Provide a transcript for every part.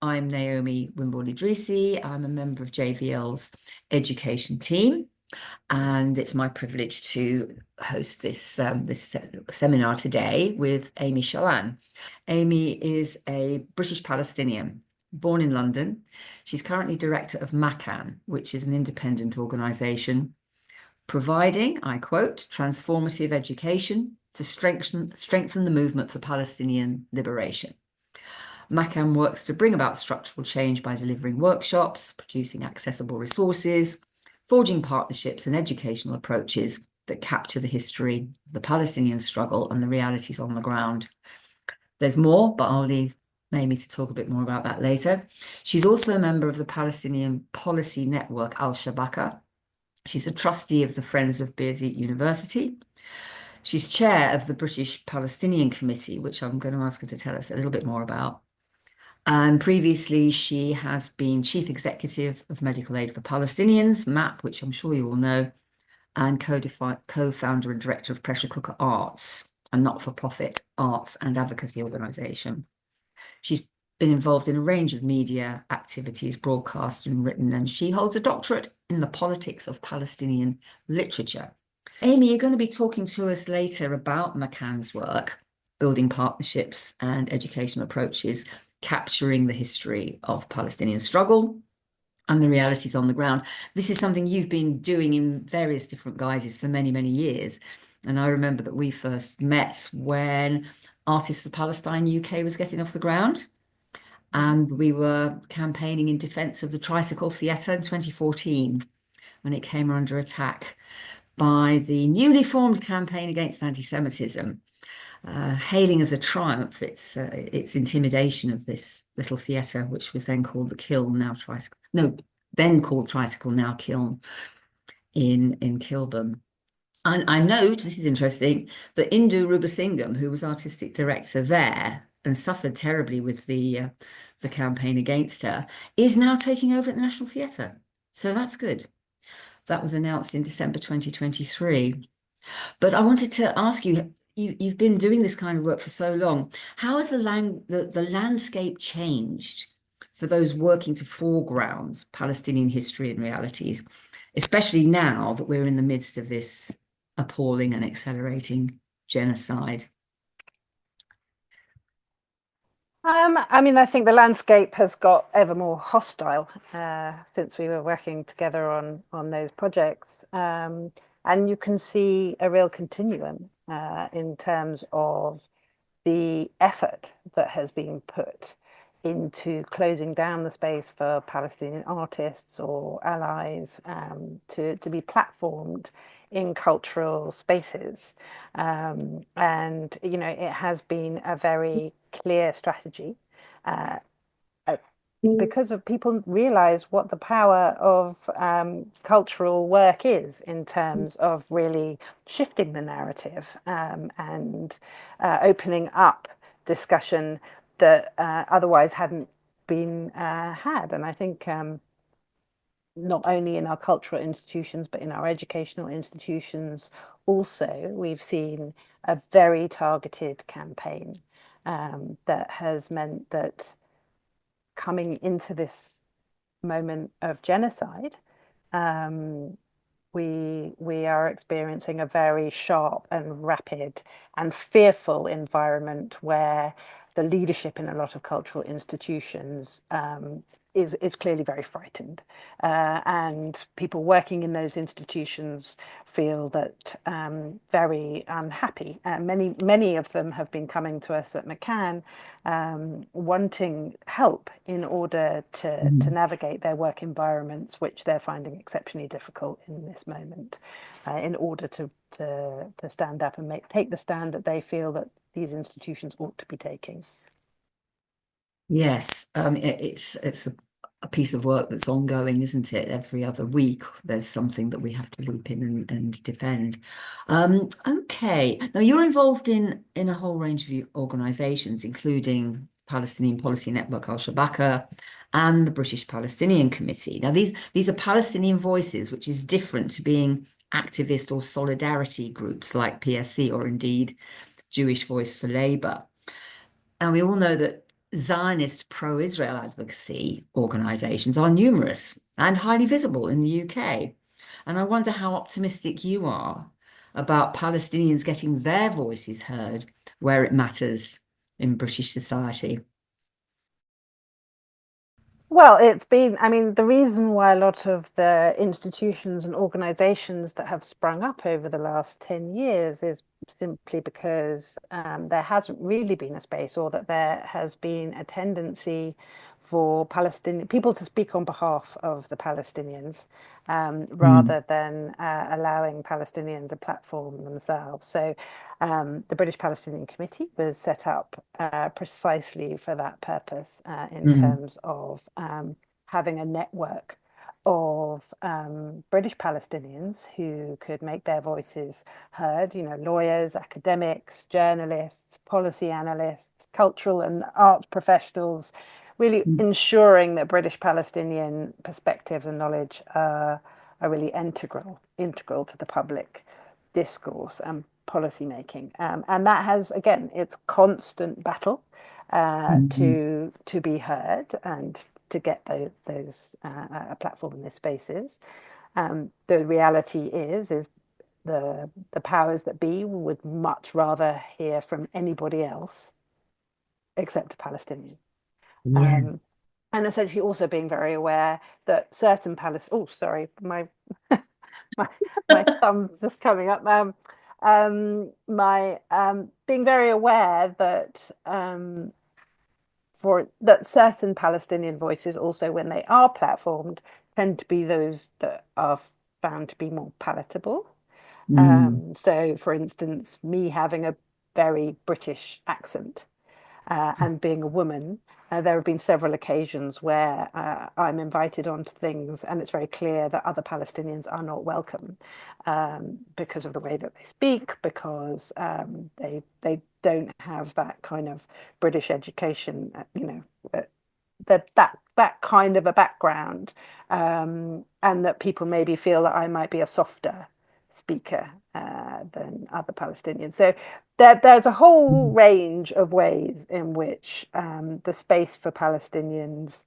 I'm Naomi Wimborne-Idrisi. I'm a member of JVL's education team, and it's my privilege to host this seminar today with Aimee Shalan. Aimee is a British-Palestinian born in London. She's currently director of Makan, which is an independent organisation providing, I quote, transformative education to strengthen the movement for Palestinian liberation. Makan works to bring about structural change by delivering workshops, producing accessible resources, forging partnerships and educational approaches that capture the history of the Palestinian struggle and the realities on the ground. There's more, but I'll leave Aimee to talk a bit more about that later. She's also a member of the Palestinian policy network Al-Shabaka. She's a trustee of the Friends of Birzeit University. She's chair of the British-Palestinian Committee, which I'm going to ask her to tell us a little bit more about. And previously, she has been chief executive of Medical Aid for Palestinians, MAP, which I'm sure you all know, and co-founder and director of Pressure Cooker Arts, a not-for-profit arts and advocacy organisation. She's been involved in a range of media activities, broadcast and written, and she holds a doctorate in the politics of Palestinian literature. Aimee, you're going to be talking to us later about Makan's work, building partnerships and educational approaches, capturing the history of Palestinian struggle and the realities on the ground. This is something you've been doing in various different guises for many, many years. And I remember that we first met when Artists for Palestine UK was getting off the ground. And we were campaigning in defence of the Tricycle Theatre in 2014 when it came under attack by the newly formed Campaign Against Anti-Semitism. Hailing as a triumph its intimidation of this little theatre, which was then called the Kiln, now Tricycle, no, then called Tricycle, now Kiln, in Kilburn. And I note, this is interesting, that Indu Rubasingham, who was artistic director there and suffered terribly with the campaign against her, is now taking over at the National Theatre. So that's good. That was announced in December 2023. But I wanted to ask you, you've been doing this kind of work for so long. How has the landscape changed for those working to foreground Palestinian history and realities, especially now that we're in the midst of this appalling and accelerating genocide? I mean, I think the landscape has got ever more hostile since we were working together on those projects. And you can see a real continuum in terms of the effort that has been put into closing down the space for Palestinian artists or allies to be platformed in cultural spaces. And, you know, it has been a very clear strategy because of people realize what the power of cultural work is in terms of really shifting the narrative and opening up discussion that otherwise hadn't been had. And I think not only in our cultural institutions, but in our educational institutions also, we've seen a very targeted campaign that has meant that coming into this moment of genocide, we are experiencing a very sharp and rapid and fearful environment where the leadership in a lot of cultural institutions is clearly very frightened, and people working in those institutions feel that very unhappy. Many of them have been coming to us at Makan wanting help in order to navigate their work environments, which they're finding exceptionally difficult in this moment, in order to stand up and take the stand that they feel that these institutions ought to be taking. Yes, it's a piece of work that's ongoing, isn't it? Every other week, there's something that we have to loop in and defend. Okay, now you're involved in a whole range of organisations, including Palestinian Policy Network Al-Shabaka and the British-Palestinian Committee. Now, these are Palestinian voices, which is different to being activist or solidarity groups like PSC or indeed Jewish Voice for Labour. And we all know that Zionist pro-Israel advocacy organisations are numerous and highly visible in the UK. And I wonder how optimistic you are about Palestinians getting their voices heard where it matters in British society. Well, I mean, the reason why a lot of the institutions and organizations that have sprung up over the last 10 years is simply because there hasn't really been a space, or that there has been a tendency for Palestinian people to speak on behalf of the Palestinians, Mm, rather than allowing Palestinians a platform themselves. So the British-Palestinian Committee was set up precisely for that purpose, in mm, terms of having a network of British Palestinians who could make their voices heard, lawyers, academics, journalists, policy analysts, cultural and arts professionals, really mm, ensuring that British Palestinian perspectives and knowledge are really integral to the public discourse and policy making. And that has, again, it's constant battle mm, to be heard and to get those a platform in those spaces. The reality is the powers that be would much rather hear from anybody else except a Palestinian. yeah. Um, and essentially also being very aware that certain oh, sorry, my my thumb's just coming up. My being very aware that for that certain Palestinian voices also, when they are platformed, tend to be those that are found to be more palatable. Mm, So, for instance, me having a very British accent and being a woman, there have been several occasions where I'm invited onto things, and it's very clear that other Palestinians are not welcome because of the way that they speak, because they don't have that kind of British education, that kind of a background, and that people maybe feel that I might be a softer speaker than other Palestinians. So there's a whole mm, range of ways in which the space for Palestinians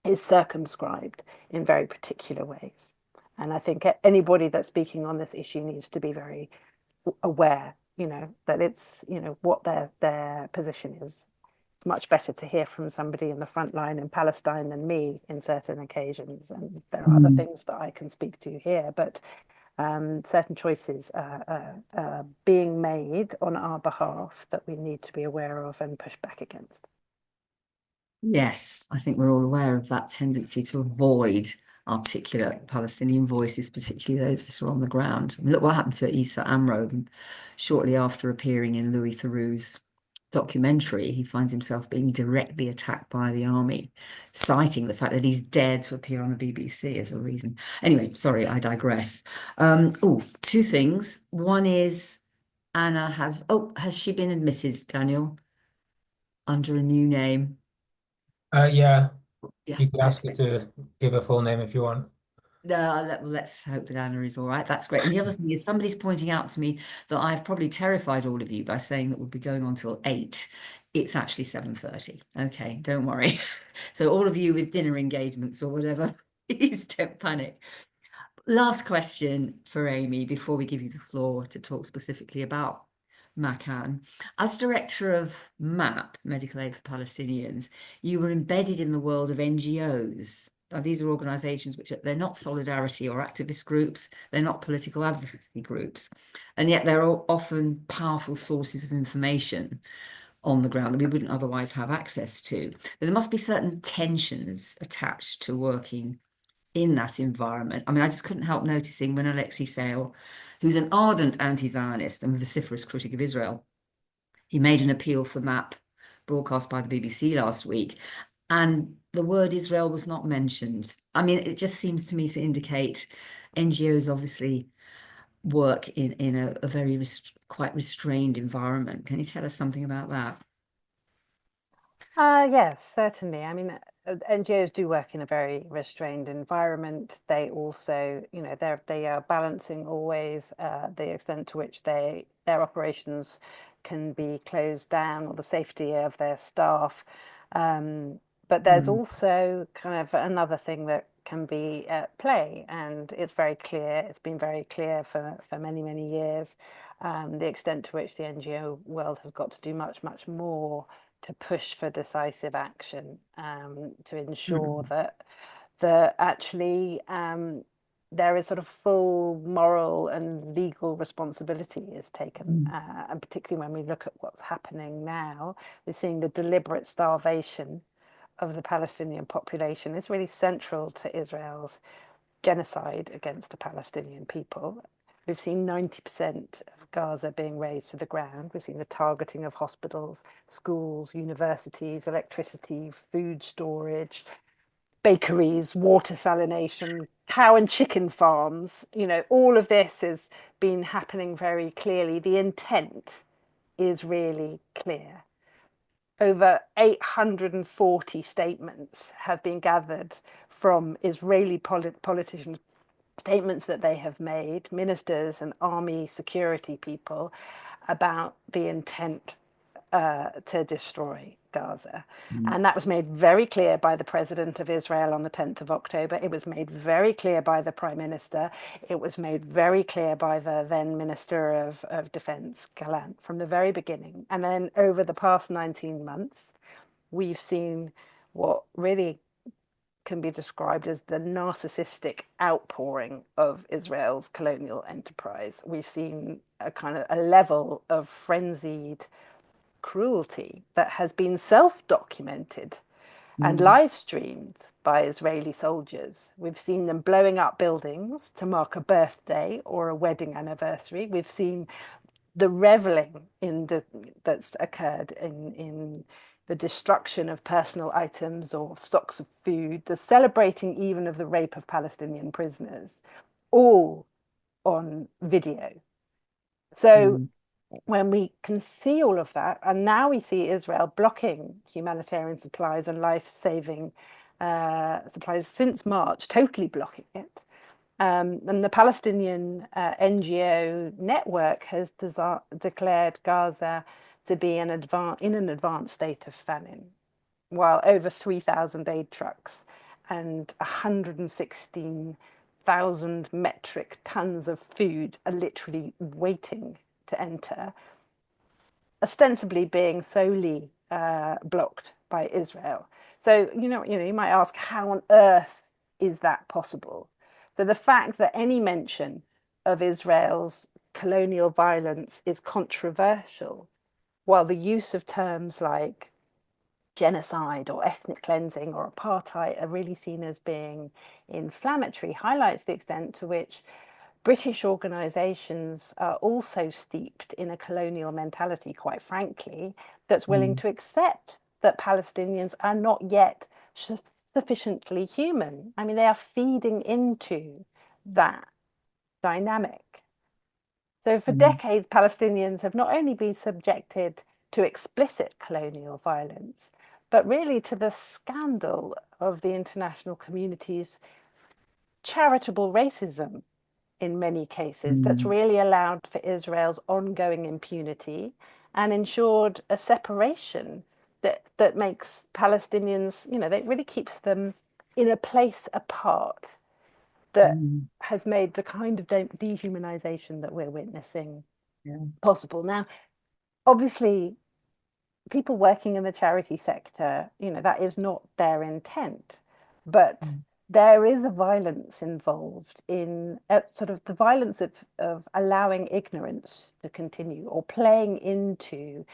is circumscribed in very particular ways. And I think anybody that's speaking on this issue needs to be very aware, that it's, what their position is. It's much better to hear from somebody in the front line in Palestine than me in certain occasions. And there are other mm. things that I can speak to here, but certain choices are being made on our behalf that we need to be aware of and push back against. Yes, I think we're all aware of that tendency to avoid articulate Palestinian voices, particularly those that are on the ground. I mean, look what happened to Issa Amro shortly after appearing in Louis Theroux's documentary. He finds himself being directly attacked by the army, citing the fact that he's dared to appear on the BBC as a reason. Anyway, sorry, I digress. Oh, two things. One is Anna has she been admitted, Daniel, under a new name? Yeah, Yeah, you can ask her okay. to give a full name if you want. Let's hope that Anna is all right. That's great. And the other thing is somebody's pointing out to me that I've probably terrified all of you by saying that we'll be going on till 8. It's actually 7:30. Okay, don't worry. So all of you with dinner engagements or whatever, please don't panic. Last question for Aimee before we give you the floor to talk specifically about Makan. As director of MAP, Medical Aid for Palestinians, you were embedded in the world of NGOs. Now, these are organisations which they're not solidarity or activist groups, they're not political advocacy groups, and yet they're all often powerful sources of information on the ground that we wouldn't otherwise have access to. But there must be certain tensions attached to working in that environment. I mean, I just couldn't help noticing when Alexei Sayle, who's an ardent anti-Zionist and vociferous critic of Israel, he made an appeal for MAP broadcast by the BBC last week, and the word Israel was not mentioned. I mean, it just seems to me to indicate NGOs obviously work in a very quite restrained environment. Can you tell us something about that? Yes, certainly. I mean, NGOs do work in a very restrained environment. They also, they are balancing always the extent to which their operations can be closed down or the safety of their staff. But there's also kind of another thing that can be at play, and it's very clear, it's been very clear for many, many years, the extent to which the NGO world has got to do much, much more to push for decisive action, to ensure that actually there is sort of full moral and legal responsibility is taken, and particularly when we look at what's happening now, we're seeing the deliberate starvation of the Palestinian population is really central to Israel's genocide against the Palestinian people. We've seen 90% of Gaza being razed to the ground. We've seen the targeting of hospitals, schools, universities, electricity, food storage, bakeries, water salination, cow and chicken farms. All of this has been happening very clearly. The intent is really clear. Over 840 statements have been gathered from Israeli politicians, statements that they have made, ministers and army security people, about the intent to destroy Gaza. And that was made very clear by the president of Israel on the 10th of October. It was made very clear by the prime minister. It was made very clear by the then Minister of Defense, Gallant, from the very beginning. And then over the past 19 months, we've seen what really can be described as the narcissistic outpouring of Israel's colonial enterprise. We've seen a kind of a level of frenzied cruelty that has been self-documented and live streamed by Israeli soldiers. We've seen them blowing up buildings to mark a birthday or a wedding anniversary. We've seen the reveling that's occurred in the destruction of personal items or stocks of food, the celebrating even of the rape of Palestinian prisoners, all on video. So when we can see all of that, and now we see Israel blocking humanitarian supplies and life-saving supplies since March, totally blocking it. And the Palestinian NGO network has declared Gaza to be in an advanced state of famine, while over 3,000 aid trucks and 116,000 metric tons of food are literally waiting to enter, ostensibly being solely blocked by Israel. So, you might ask, how on earth is that possible? So the fact that any mention of Israel's colonial violence is controversial, while the use of terms like genocide or ethnic cleansing or apartheid are really seen as being inflammatory, highlights the extent to which British organisations are also steeped in a colonial mentality, quite frankly, that's willing to accept that Palestinians are not yet sufficiently human. I mean, they are feeding into that dynamic. So for decades, Palestinians have not only been subjected to explicit colonial violence, but really to the scandal of the international community's charitable racism in many cases, that's really allowed for Israel's ongoing impunity and ensured a separation that makes Palestinians, that really keeps them in a place apart, that has made the kind of dehumanization that we're witnessing possible. Now, obviously, people working in the charity sector, that is not their intent, but there is a violence involved in sort of the violence of allowing ignorance to continue or playing into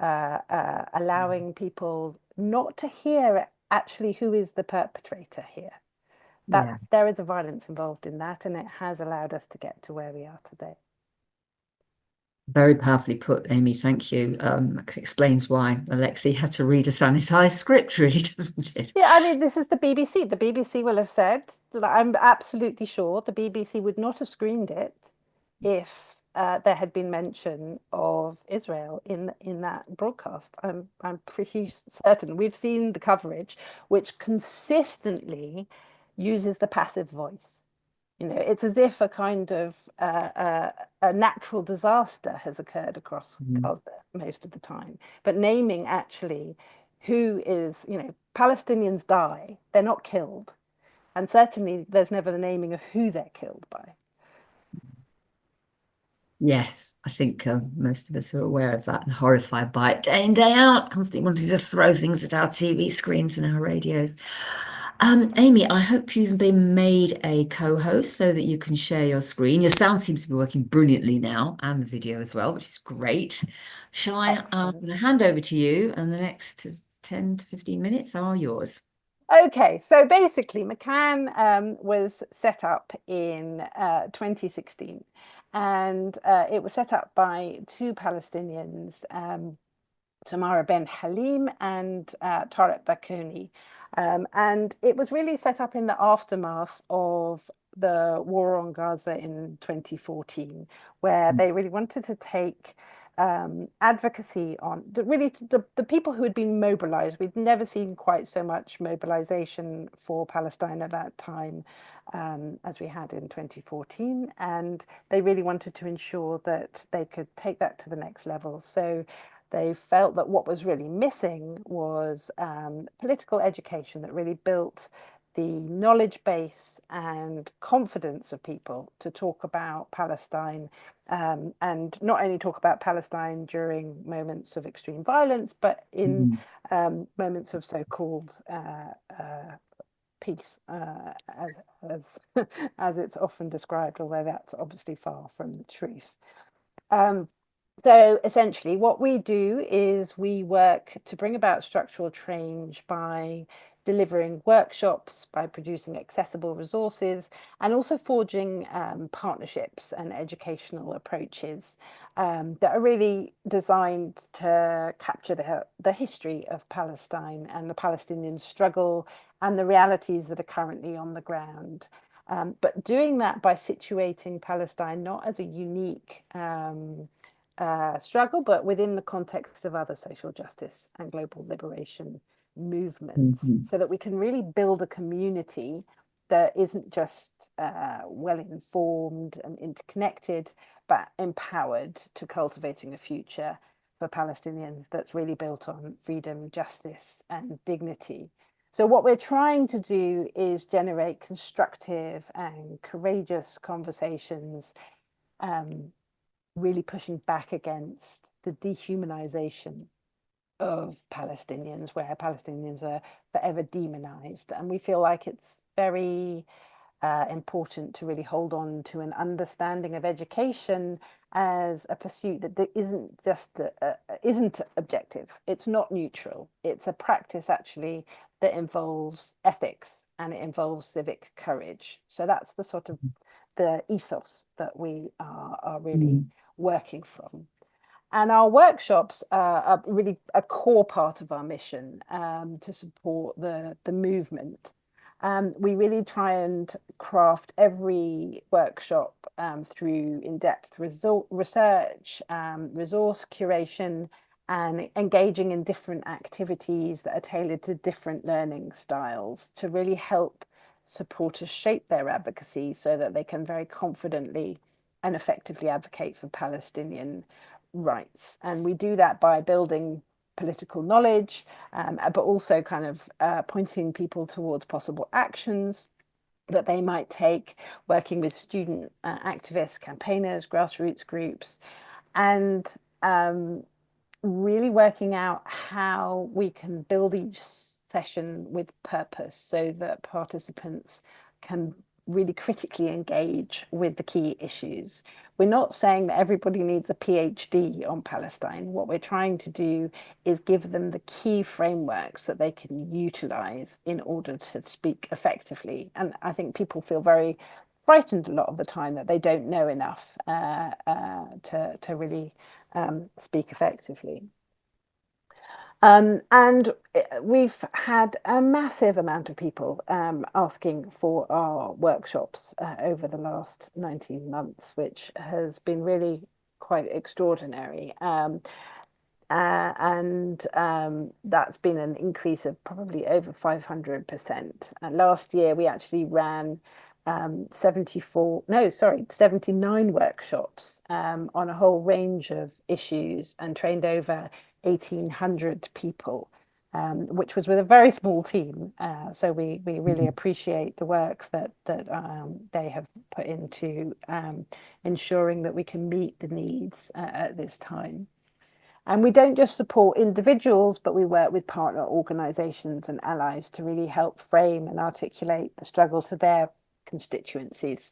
allowing people not to hear actually who is the perpetrator here. That there is a violence involved in that, and it has allowed us to get to where we are today. Very powerfully put, Aimee. Thank you. Explains why Alexei had to read a sanitized script, really, doesn't it? Yeah, I mean, this is the BBC. The BBC will have said, I'm absolutely sure the BBC would not have screened it if there had been mention of Israel in that broadcast. I'm pretty certain. We've seen the coverage, which consistently uses the passive voice. It's as if a kind of a natural disaster has occurred across Gaza most of the time. But naming actually who is, Palestinians die, they're not killed. And certainly there's never the naming of who they're killed by. Yes, I think most of us are aware of that and horrified by it day in, day out, constantly wanting to throw things at our TV screens and our radios. Aimee, I hope you've been made a co-host so that you can share your screen. Your sound seems to be working brilliantly now, and the video as well, which is great. Shall I hand over to you, and the next 10 to 15 minutes are yours. Okay, so basically Makan was set up in 2016, and it was set up by two Palestinians, Tamara Ben Halim and Tarek Bakuni. And it was really set up in the aftermath of the war on Gaza in 2014, where they really wanted to take advocacy on the people who had been mobilized. We'd never seen quite so much mobilization for Palestine at that time as we had in 2014. And they really wanted to ensure that they could take that to the next level. So they felt that what was really missing was political education that really built the knowledge base and confidence of people to talk about Palestine, and not only talk about Palestine during moments of extreme violence, but in moments of so-called peace, as as it's often described, although that's obviously far from the truth. So essentially, what we do is we work to bring about structural change by delivering workshops, by producing accessible resources, and also forging partnerships and educational approaches that are really designed to capture the history of Palestine and the Palestinian struggle and the realities that are currently on the ground. But doing that by situating Palestine not as a unique struggle, but within the context of other social justice and global liberation movements, so that we can really build a community that isn't just well informed and interconnected, but empowered to cultivating a future for Palestinians that's really built on freedom, justice, and dignity. So what we're trying to do is generate constructive and courageous conversations, really pushing back against the dehumanization of Palestinians, where Palestinians are forever demonized. And we feel like it's very important to really hold on to an understanding of education as a pursuit that isn't just isn't objective. It's not neutral. It's a practice actually that involves ethics and it involves civic courage. So that's the sort of the ethos that we are really working from. And our workshops are really a core part of our mission to support the movement. We really try and craft every workshop through in-depth research, resource curation, and engaging in different activities that are tailored to different learning styles to really help supporters shape their advocacy so that they can very confidently and effectively advocate for Palestinian rights. And we do that by building political knowledge, but also kind of pointing people towards possible actions that they might take, working with student activists, campaigners, grassroots groups, and really working out how we can build each session with purpose so that participants can really critically engage with the key issues. We're not saying that everybody needs a PhD on Palestine. What we're trying to do is give them the key frameworks that they can utilize in order to speak effectively. And I think people feel very frightened a lot of the time that they don't know enough to really speak effectively. And we've had a massive amount of people asking for our workshops over the last 19 months, which has been really quite extraordinary. And that's been an increase of probably over 500%. And last year, we actually ran 79 workshops on a whole range of issues and trained over 1,800 people, which was with a very small team. So we really appreciate the work that they have put into ensuring that we can meet the needs at this time. And we don't just support individuals, but we work with partner organisations and allies to really help frame and articulate the struggle to their constituencies.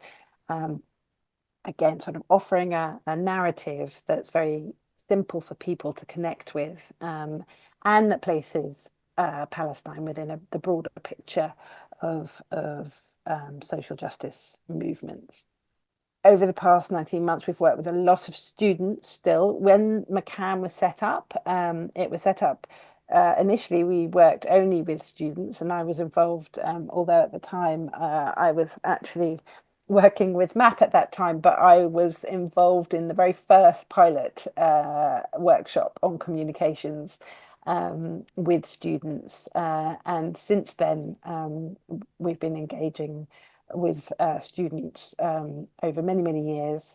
Again, sort of offering a narrative that's very simple for people to connect with, and that places Palestine within the broader picture of social justice movements. Over the past 19 months, we've worked with a lot of students still. When Makan was set up, it was set up initially, we worked only with students, and I was involved, although at the time I was actually working with Mac at that time, but I was involved in the very first pilot workshop on communications with students. And since then, we've been engaging with students over many, many years.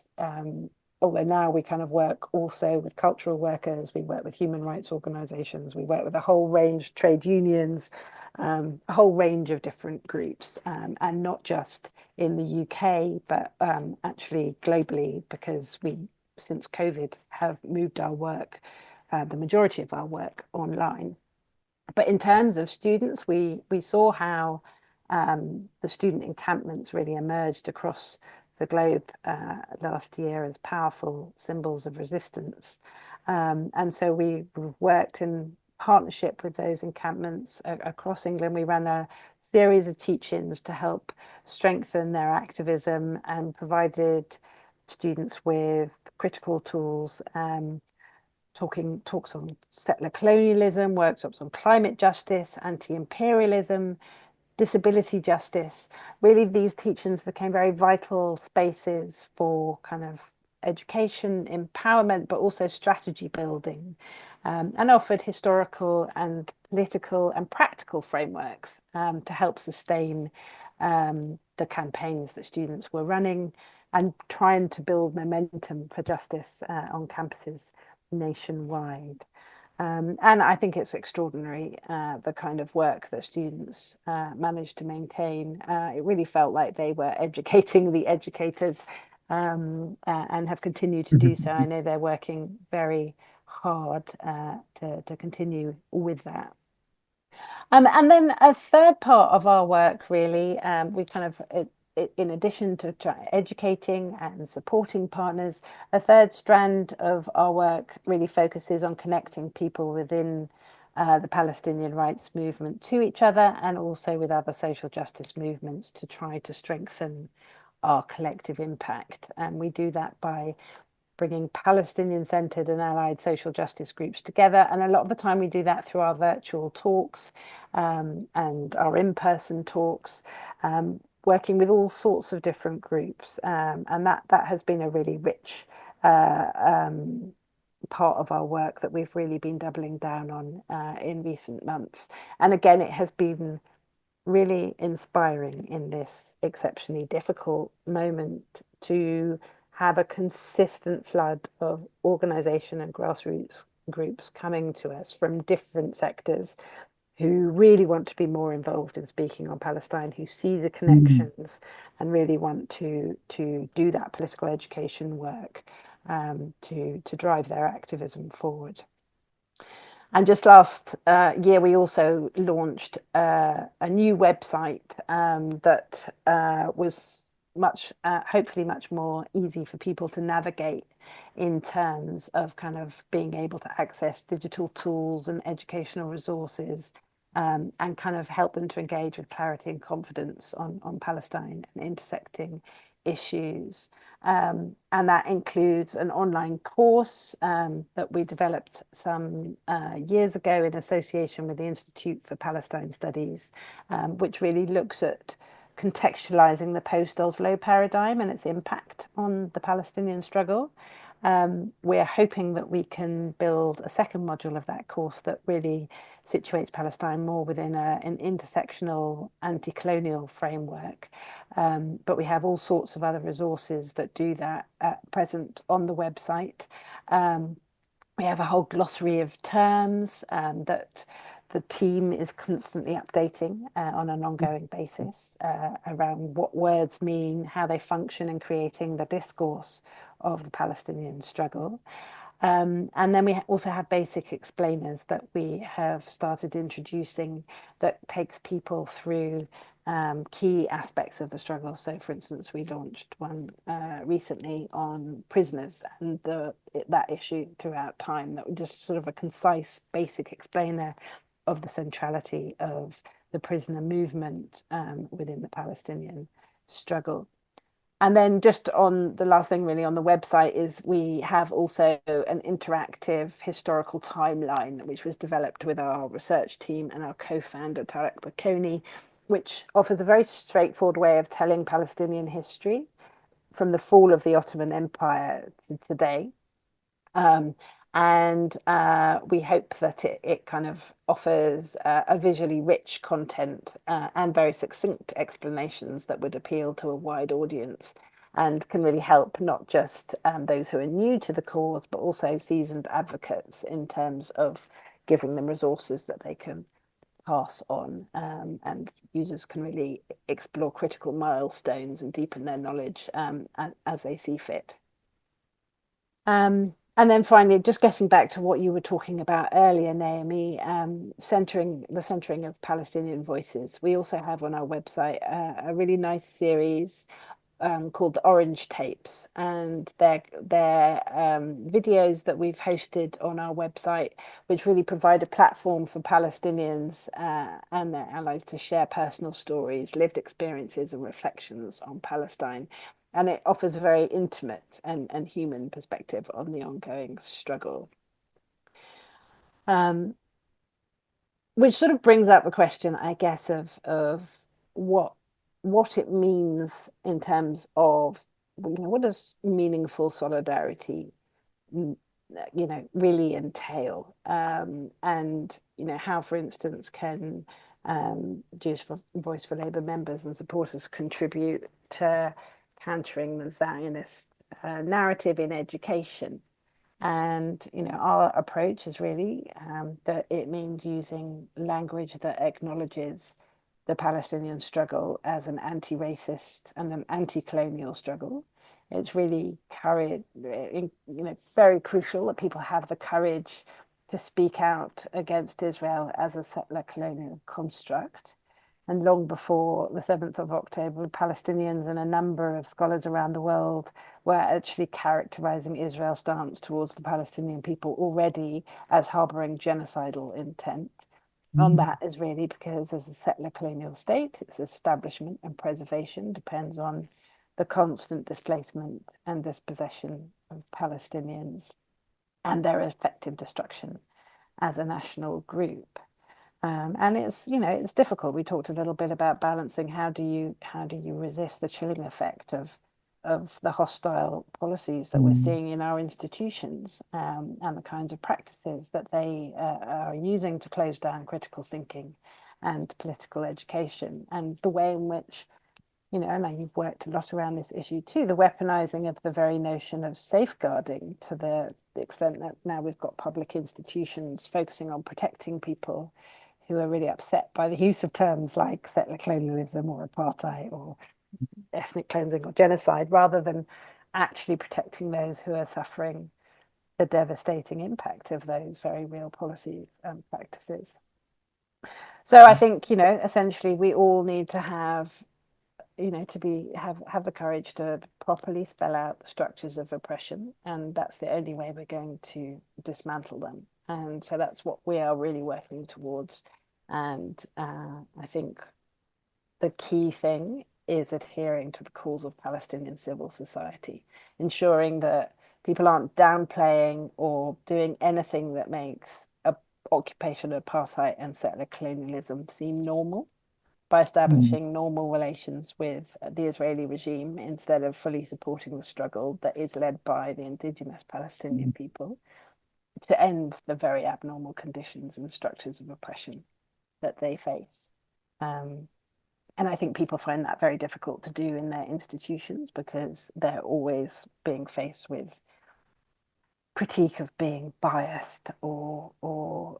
Although now we kind of work also with cultural workers, we work with human rights organisations, we work with a whole range, trade unions, a whole range of different groups, and not just in the UK, but actually globally, because we, since COVID, have moved our work, the majority of our work, online. But in terms of students, we saw how the student encampments really emerged across the globe last year as powerful symbols of resistance. And so we worked in partnership with those encampments across England. We ran a series of teach-ins to help strengthen their activism and provided students with critical tools, talks on settler colonialism, workshops on climate justice, anti-imperialism, disability justice. Really, these teach-ins became very vital spaces for kind of education, empowerment, but also strategy building, and offered historical and political and practical frameworks to help sustain the campaigns that students were running and trying to build momentum for justice on campuses nationwide. And I think it's extraordinary, the kind of work that students managed to maintain. It really felt like they were educating the educators, and have continued to do so. I know they're working very hard to continue with that. And then a third part of our work, really, we kind of, in addition to educating and supporting partners, a third strand of our work really focuses on connecting people within the Palestinian rights movement to each other, and also with other social justice movements, to try to strengthen our collective impact. And we do that by bringing Palestinian-centered and allied social justice groups together. And a lot of the time we do that through our virtual talks and our in-person talks, working with all sorts of different groups. And that has been a really rich part of our work that we've really been doubling down on in recent months. And again, it has been really inspiring in this exceptionally difficult moment to have a consistent flood of organisation and grassroots groups coming to us from different sectors who really want to be more involved in speaking on Palestine, who see the connections and really want to do that political education work to drive their activism forward. And just last year, we also launched a new website that was hopefully much more easy for people to navigate, in terms of kind of being able to access digital tools and educational resources, and kind of help them to engage with clarity and confidence on Palestine and intersecting issues. And that includes an online course that we developed some years ago in association with the Institute for Palestine Studies, which really looks at contextualizing the post-Oslo paradigm and its impact on the Palestinian struggle. We're hoping that we can build a second module of that course that really situates Palestine more within an intersectional anti-colonial framework. But we have all sorts of other resources that do that at present on the website. We have a whole glossary of terms that the team is constantly updating on an ongoing basis around what words mean, how they function in creating the discourse of the Palestinian struggle. And then we also have basic explainers that we have started introducing that takes people through key aspects of the struggle. So, for instance, we launched one recently on prisoners and that issue throughout time. That was just sort of a concise, basic explainer of the centrality of the prisoner movement within the Palestinian struggle. And then just on the last thing really on the website is we have also an interactive historical timeline, which was developed with our research team and our co-founder, Tarek Bakoni, which offers a very straightforward way of telling Palestinian history from the fall of the Ottoman Empire to today. And we hope that it kind of offers a visually rich content and very succinct explanations that would appeal to a wide audience and can really help not just those who are new to the cause, but also seasoned advocates in terms of giving them resources that they can pass on, and users can really explore critical milestones and deepen their knowledge as they see fit. And then finally, just getting back to what you were talking about earlier, Naomi, centering of Palestinian voices. We also have on our website a really nice series called the Orange Tapes, and they're videos that we've hosted on our website, which really provide a platform for Palestinians and their allies to share personal stories, lived experiences, and reflections on Palestine. And it offers a very intimate and human perspective on the ongoing struggle. Which sort of brings up the question, I guess, of what it means in terms of, what does meaningful solidarity, really entail? And, how, for instance, can Jewish Voice for Labour members and supporters contribute to countering the Zionist narrative in education? And, our approach is really that it means using language that acknowledges the Palestinian struggle as an anti-racist and an anti-colonial struggle. It's really very crucial that people have the courage to speak out against Israel as a settler colonial construct. And long before the 7th of October, Palestinians and a number of scholars around the world were actually characterizing Israel's stance towards the Palestinian people already as harboring genocidal intent. On that is really because as a settler colonial state, its establishment and preservation depends on the constant displacement and dispossession of Palestinians and their effective destruction as a national group. And it's difficult. We talked a little bit about balancing how do you resist the chilling effect of the hostile policies that we're seeing in our institutions, and the kinds of practices that they are using to close down critical thinking and political education, and the way in which, and you've worked a lot around this issue too, the weaponizing of the very notion of safeguarding to the extent that now we've got public institutions focusing on protecting people who are really upset by the use of terms like settler colonialism or apartheid or ethnic cleansing or genocide, rather than actually protecting those who are suffering the devastating impact of those very real policies and practices. So I think, essentially we all need to have, have the courage to properly spell out the structures of oppression, and that's the only way we're going to dismantle them. And so that's what we are really working towards. And I think the key thing is adhering to the calls of Palestinian civil society, ensuring that people aren't downplaying or doing anything that makes occupation, apartheid, and settler colonialism seem normal, by establishing normal relations with the Israeli regime instead of fully supporting the struggle that is led by the indigenous Palestinian people. to end the very abnormal conditions and structures of oppression that they face. And I think people find that very difficult to do in their institutions because they're always being faced with critique of being biased or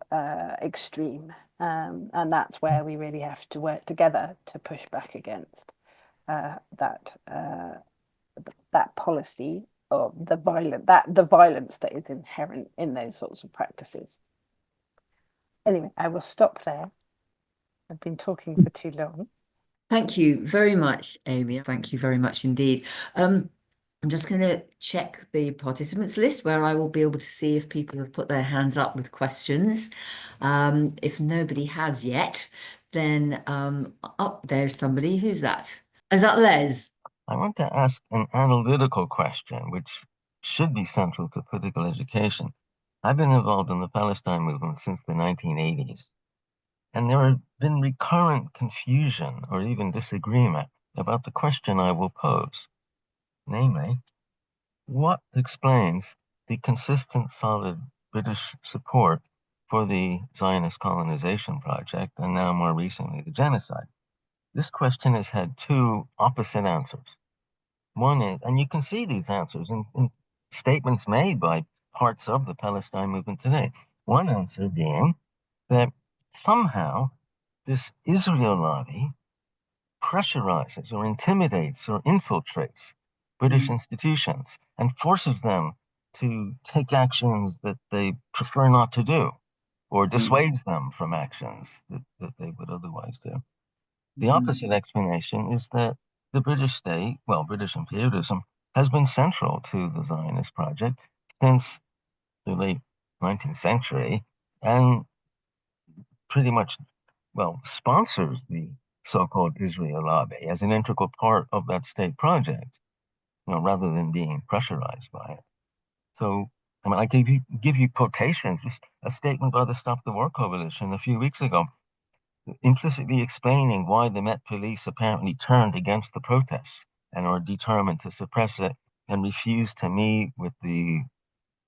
extreme. And that's where we really have to work together to push back against that policy of the violence that is inherent in those sorts of practices. Anyway, I will stop there. I've been talking for too long. Thank you very much, Aimee. Thank you very much indeed. I'm just going to check the participants list where I will be able to see if people have put their hands up with questions. If nobody has yet, then there's somebody. Who's that? Is that Les? I want to ask an analytical question, which should be central to political education. I've been involved in the Palestine movement since the 1980s, and there have been recurrent confusion or even disagreement about the question I will pose. Namely, what explains the consistent, solid British support for the Zionist colonization project, and now more recently, the genocide? This question has had two opposite answers. One is, and you can see these answers in statements made by parts of the Palestine movement today. One answer being that somehow this Israel lobby pressurizes or intimidates or infiltrates British institutions and forces them to take actions that they prefer not to do or dissuades them from actions that they would otherwise do. The opposite explanation is that the British state, well, British imperialism, has been central to the Zionist project since the late 19th century and pretty much, well, sponsors the so-called Israel lobby as an integral part of that state project, rather than being pressurized by it. So, I mean, I give you quotations, just a statement by the Stop the War Coalition a few weeks ago, implicitly explaining why the Met Police apparently turned against the protests and are determined to suppress it and refused to meet with the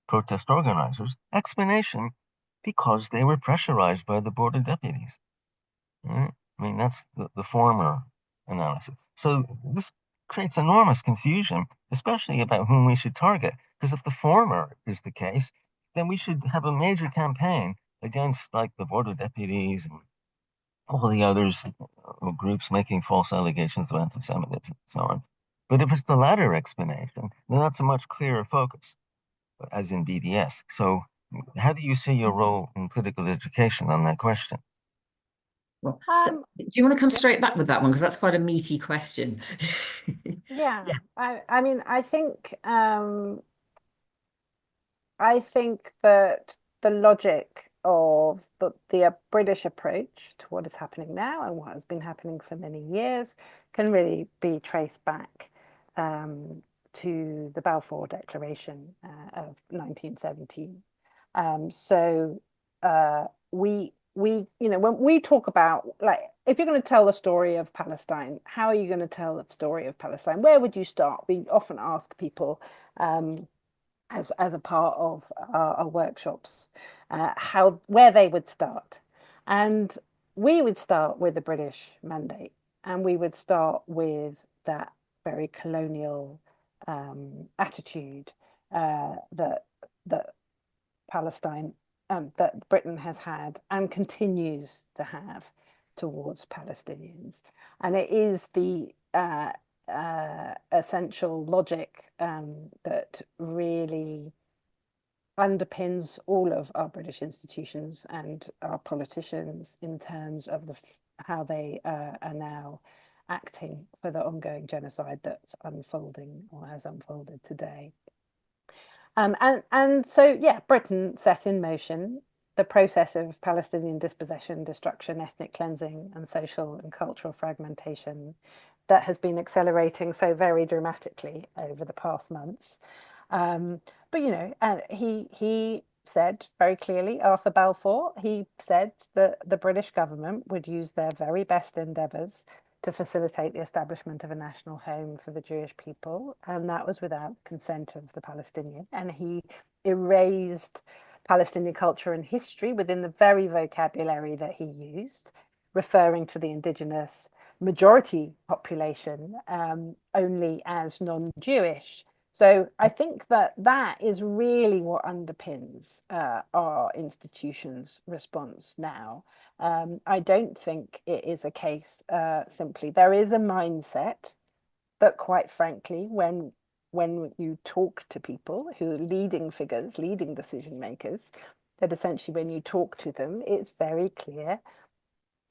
protest organizers. Explanation, because they were pressurized by the border deputies. Right? I mean, that's the former analysis. So this creates enormous confusion, especially about whom we should target. Because if the former is the case, then we should have a major campaign against like the border deputies and all the others groups making false allegations of anti-Semitism and so on. But if it's the latter explanation, then that's a much clearer focus, as in BDS. So how do you see your role in political education on that question? Well, do you want to come straight back with that one? Because that's quite a meaty question. Yeah. I mean, I think that the logic of the British approach to what is happening now and what has been happening for many years can really be traced back to the Balfour Declaration of 1917. So when we talk about, like, if you're going to tell the story of Palestine, how are you going to tell the story of Palestine? Where would you start? We often ask people as a part of our workshops where they would start. And we would start with the British mandate, and we would start with that very colonial attitude that Palestine, that Britain has had and continues to have towards Palestinians. And it is the essential logic that really underpins all of our British institutions and our politicians in terms of how they are now acting for the ongoing genocide that's unfolding or has unfolded today. And so, yeah, Britain set in motion the process of Palestinian dispossession, destruction, ethnic cleansing, and social and cultural fragmentation that has been accelerating so very dramatically over the past months. But, and he said very clearly, Arthur Balfour, he said that the British government would use their very best endeavours to facilitate the establishment of a national home for the Jewish people, and that was without consent of the Palestinian. And he erased Palestinian culture and history within the very vocabulary that he used, referring to the indigenous majority population only as non-Jewish. So I think that that is really what underpins our institution's response now. I don't think it is a case simply. There is a mindset that, quite frankly, when you talk to people who are leading figures, leading decision makers, that essentially when you talk to them, it's very clear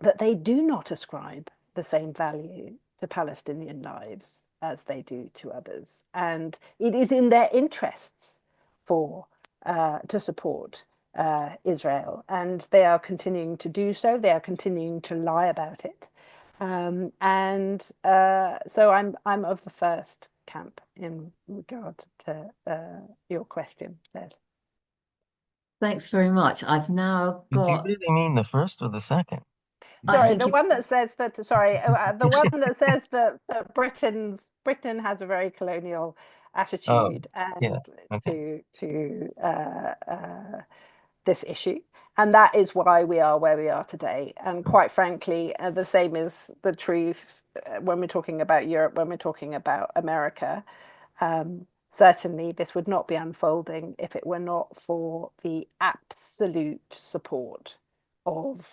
that they do not ascribe the same value to Palestinian lives as they do to others. And it is in their interests to support Israel. And they are continuing to do so. They are continuing to lie about it. So I'm of the first camp in regard to your question, Les. Thanks very much. I've now Did you got. really mean the first or the second? Sorry, the one that says that. Sorry, the one that says that Britain has a very colonial attitude yeah, and okay. to this issue, and that is why we are where we are today. And quite frankly, the same is the truth when we're talking about Europe, when we're talking about America. Certainly, this would not be unfolding if it were not for the absolute support of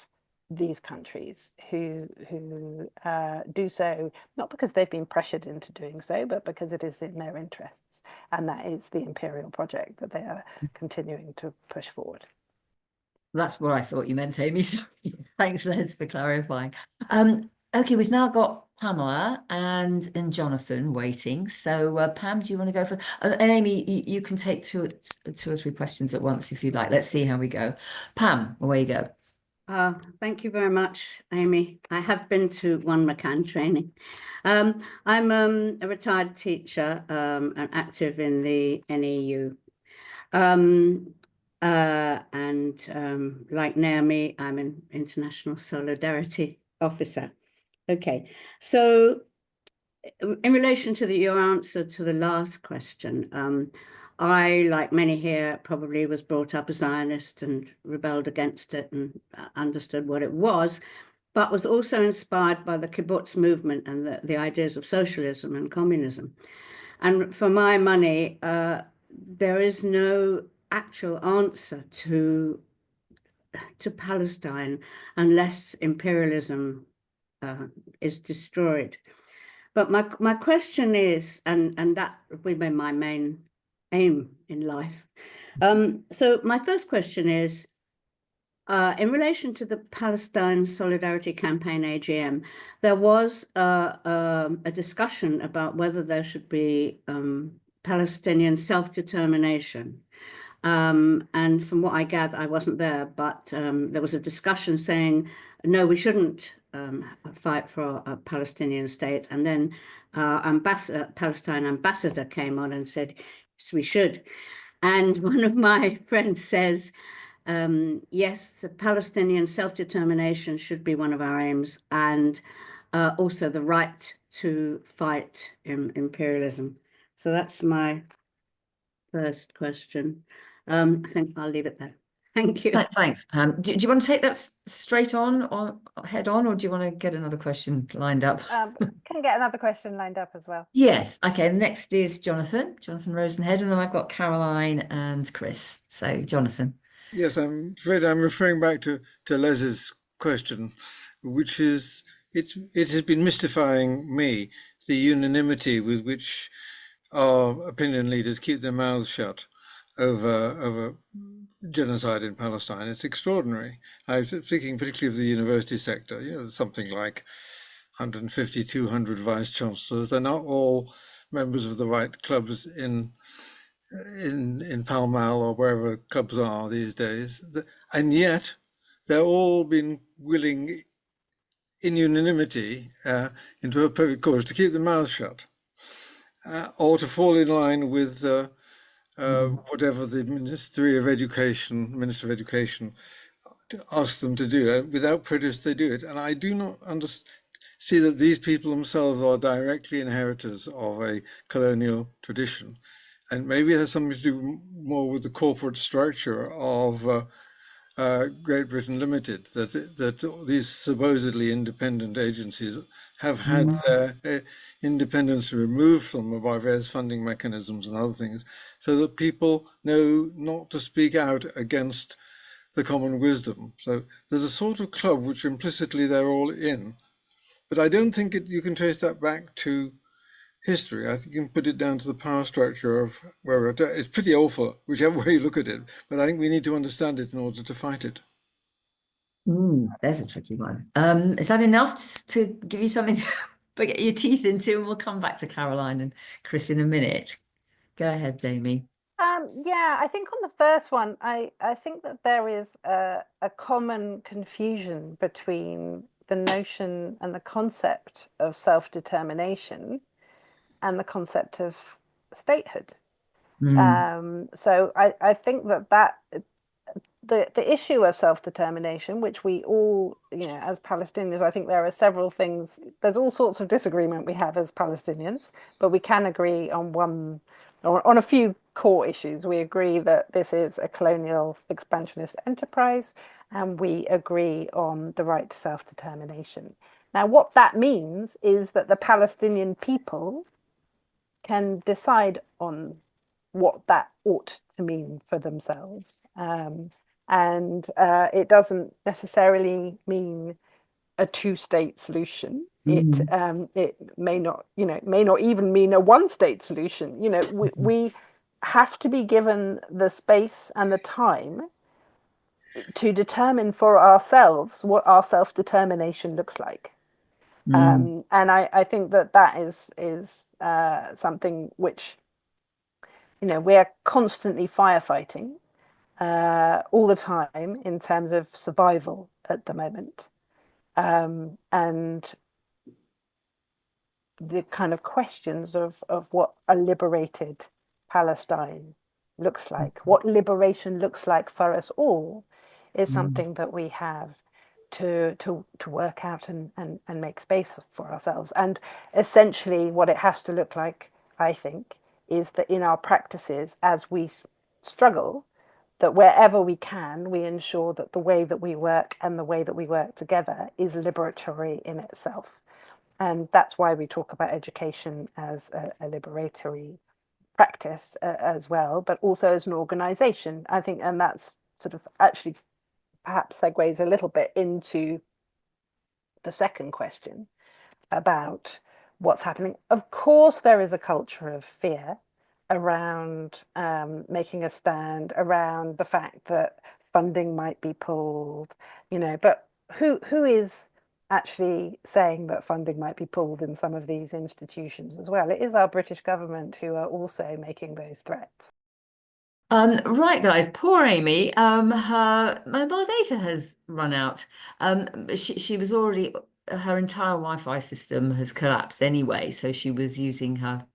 these countries who do so not because they've been pressured into doing so, but because it is in their interests, and that is the imperial project that they are continuing to push forward. That's what I thought you meant, Amy. Sorry. Thanks, Les, for clarifying. Okay, we've now got Pamela and Jonathan waiting. So, Pam, do you want to go for? And Amy, you can take two or three questions at once if you'd like. Let's see how we go. Pam, away you go. Thank you very much, Amy. I have been to one Makan training. I'm a retired teacher and active in the NEU. Like Naomi, I'm an international solidarity officer. Okay, so in relation to your answer to the last question, I, like many here, probably was brought up a Zionist and rebelled against it and understood what it was, but was also inspired by the kibbutz movement and the ideas of socialism and communism. And for my money, there is no actual answer to Palestine unless imperialism is destroyed. But my question is, and that will be my main aim in life. So my first question is, in relation to the Palestine Solidarity Campaign AGM, there was a discussion about whether there should be Palestinian self-determination. And from what I gather, I wasn't there, but there was a discussion saying, no, we shouldn't fight for a Palestinian state. And then Palestine ambassador came on and said, yes, we should. And one of my friends says, yes, Palestinian self-determination should be one of our aims, and also the right to fight imperialism. So that's my first question. I think I'll leave it there. Thank you. Thanks, Pam. Do you want to take that straight on or head on, or do you want to get another question lined up? Can I get another question lined up as well? Yes. Okay. Next is Jonathan Rosenhead, and then I've got Caroline and Chris. So, Jonathan. Yes, I'm afraid I'm referring back to Les's question, which is it has been mystifying me, the unanimity with which our opinion leaders keep their mouths shut over genocide in Palestine. It's extraordinary. I was thinking particularly of the university sector. You know, there's something like 150, 200 vice chancellors. They're not all members of the right clubs in Pall Mall or wherever clubs are these days, and yet they're all been willing in unanimity into a perfect chorus to keep their mouths shut or to fall in line with whatever the Minister of Education asks them to do. Without prejudice they do it, and I do not see that these people themselves are directly inheritors of a colonial tradition. and maybe it has something to do more with the corporate structure of Great Britain Limited, that these supposedly independent agencies have had their independence removed from them by various funding mechanisms and other things, so that people know not to speak out against the common wisdom. So there's a sort of club which implicitly they're all in, but I don't think you can trace that back to history. I think you can put it down to the power structure of where it's pretty awful, whichever way you look at it. But I think we need to understand it in order to fight it. There's a tricky one. Is that enough to give you something to get your teeth into? And we'll come back to Caroline and Chris in a minute. Go ahead, Aimee. Yeah, I think on the first one, I think that there is a common confusion between the notion and the concept of self-determination and the concept of statehood. So I think that the issue of self-determination, which we all, as Palestinians, I think there are several things, there's all sorts of disagreement we have as Palestinians, but we can agree on a few core issues. We agree that this is a colonial expansionist enterprise, and we agree on the right to self-determination. Now, what that means is that the Palestinian people can decide on what that ought to mean for themselves. And it doesn't necessarily mean a two-state solution. It may not, it may not even mean a one-state solution. We have to be given the space and the time to determine for ourselves what our self-determination looks like. And I think that is something which, we're constantly firefighting all the time in terms of survival at the moment. And the kind of questions of what a liberated Palestine looks like, what liberation looks like for us all, is something that we have to work out and make space for ourselves. And essentially what it has to look like, I think, is that in our practices, as we struggle, that wherever we can, we ensure that the way that we work and the way that we work together is liberatory in itself. And that's why we talk about education as a liberatory practice as well, but also as an organization, I think. And that's sort of actually perhaps segues a little bit into the second question about what's happening. Of course, there is a culture of fear around making a stand, around the fact that funding might be pulled, but who is actually saying that funding might be pulled in some of these institutions as well? It is our British government who are also making those threats. Right, guys, poor Aimee. Her mobile data has run out. She was already, her entire Wi-Fi system has collapsed anyway, so she was using her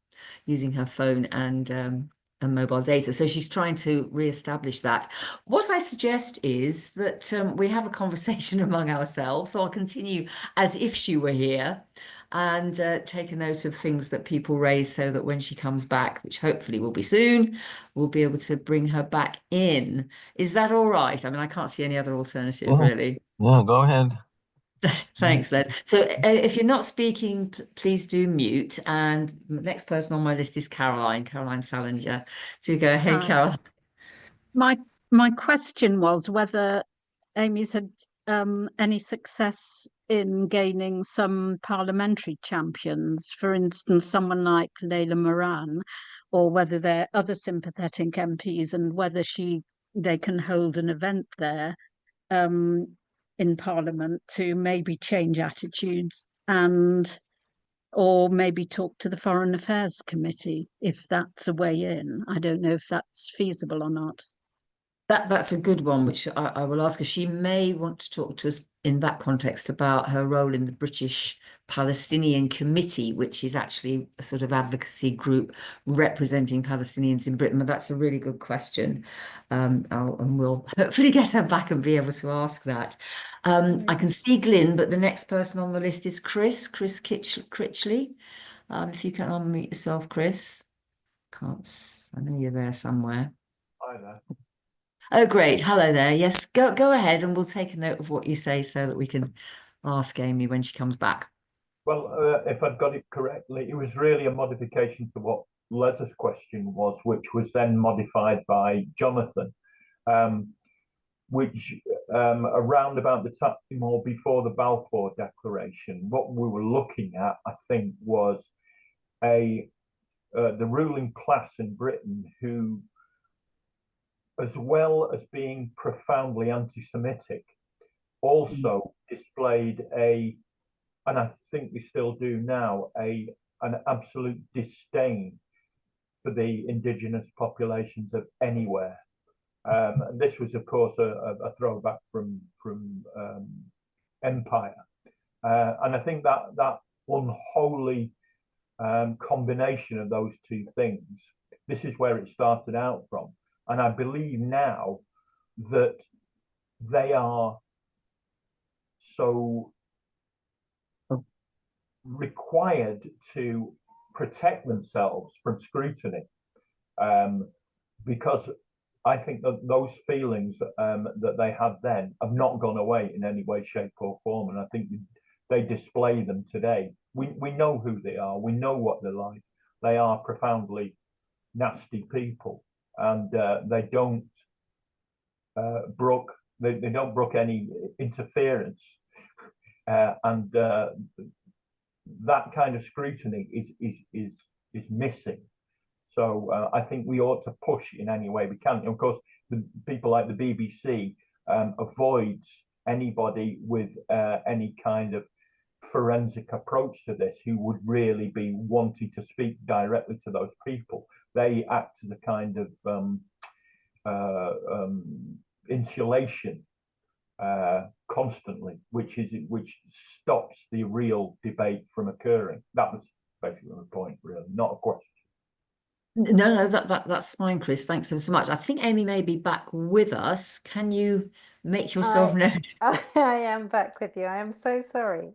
phone and mobile data. So she's trying to re-establish that. What I suggest is that we have a conversation among ourselves. So I'll continue as if she were here and take a note of things that people raise, so that when she comes back, which hopefully will be soon, we'll be able to bring her back in. Is that all right? I mean, I can't see any other alternative, really. Yeah, go ahead. Thanks, Les. So if you're not speaking, please do mute. And the next person on my list is Caroline Salinger. Do go ahead, Caroline. My question was whether Aimee's had any success in gaining some parliamentary champions, for instance, someone like Layla Moran, or whether they're other sympathetic MPs, and whether they can hold an event there in Parliament to maybe change attitudes or maybe talk to the Foreign Affairs Committee, if that's a way in. I don't know if that's feasible or not. That's a good one, which I will ask her. She may want to talk to us in that context about her role in the British-Palestinian Committee, which is actually a sort of advocacy group representing Palestinians in Britain. But that's a really good question. And we'll hopefully get her back and be able to ask that. I can see Glyn, but the next person on the list is Chris Critchley. If you can unmute yourself, Chris. Can't. I know you're there somewhere. Hi there. Oh, great. Hello there. Yes, go ahead and we'll take a note of what you say so that we can ask Aimee when she comes back. Well, if I've got it correctly, it was really a modification to what Les's question was, which was then modified by Jonathan, which around about the time or before the Balfour Declaration, what we were looking at, I think, was the ruling class in Britain who, as well as being profoundly anti-Semitic, also displayed and I think we still do now, an absolute disdain for the indigenous populations of anywhere. This was, of course, a throwback from Empire, and I think that unholy combination of those two things. This is where it started out from, and I believe now that they are so required to protect themselves from scrutiny, because I think that those feelings that they had then have not gone away in any way, shape, or form, and I think they display them today. We know who they are. We know what they're like. They are profoundly nasty people, and they don't brook any interference, and that kind of scrutiny is missing. So I think we ought to push in any way we can. And of course, the people like the BBC avoids anybody with any kind of forensic approach to this who would really be wanting to speak directly to those people. They act as a kind of insulation constantly, which stops the real debate from occurring. That was basically the point, really, not a question. No, that's fine, Chris. Thanks so much. I think Aimee may be back with us. Can you make yourself known? I am back with you. I am so sorry.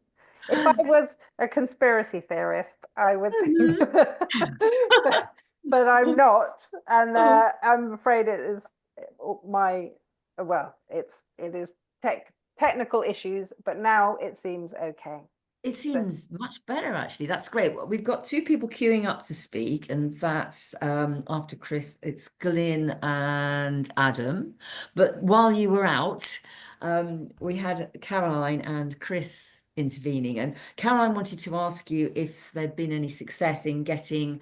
If I was a conspiracy theorist, I would think, but I'm not, and I'm afraid it is it is technical issues, but now it seems okay. It seems much better, actually. That's great. Well, we've got two people queuing up to speak, and that's after Chris, it's Glyn and Adam. But while you were out, we had Caroline and Chris intervening, and Caroline wanted to ask you if there'd been any success in getting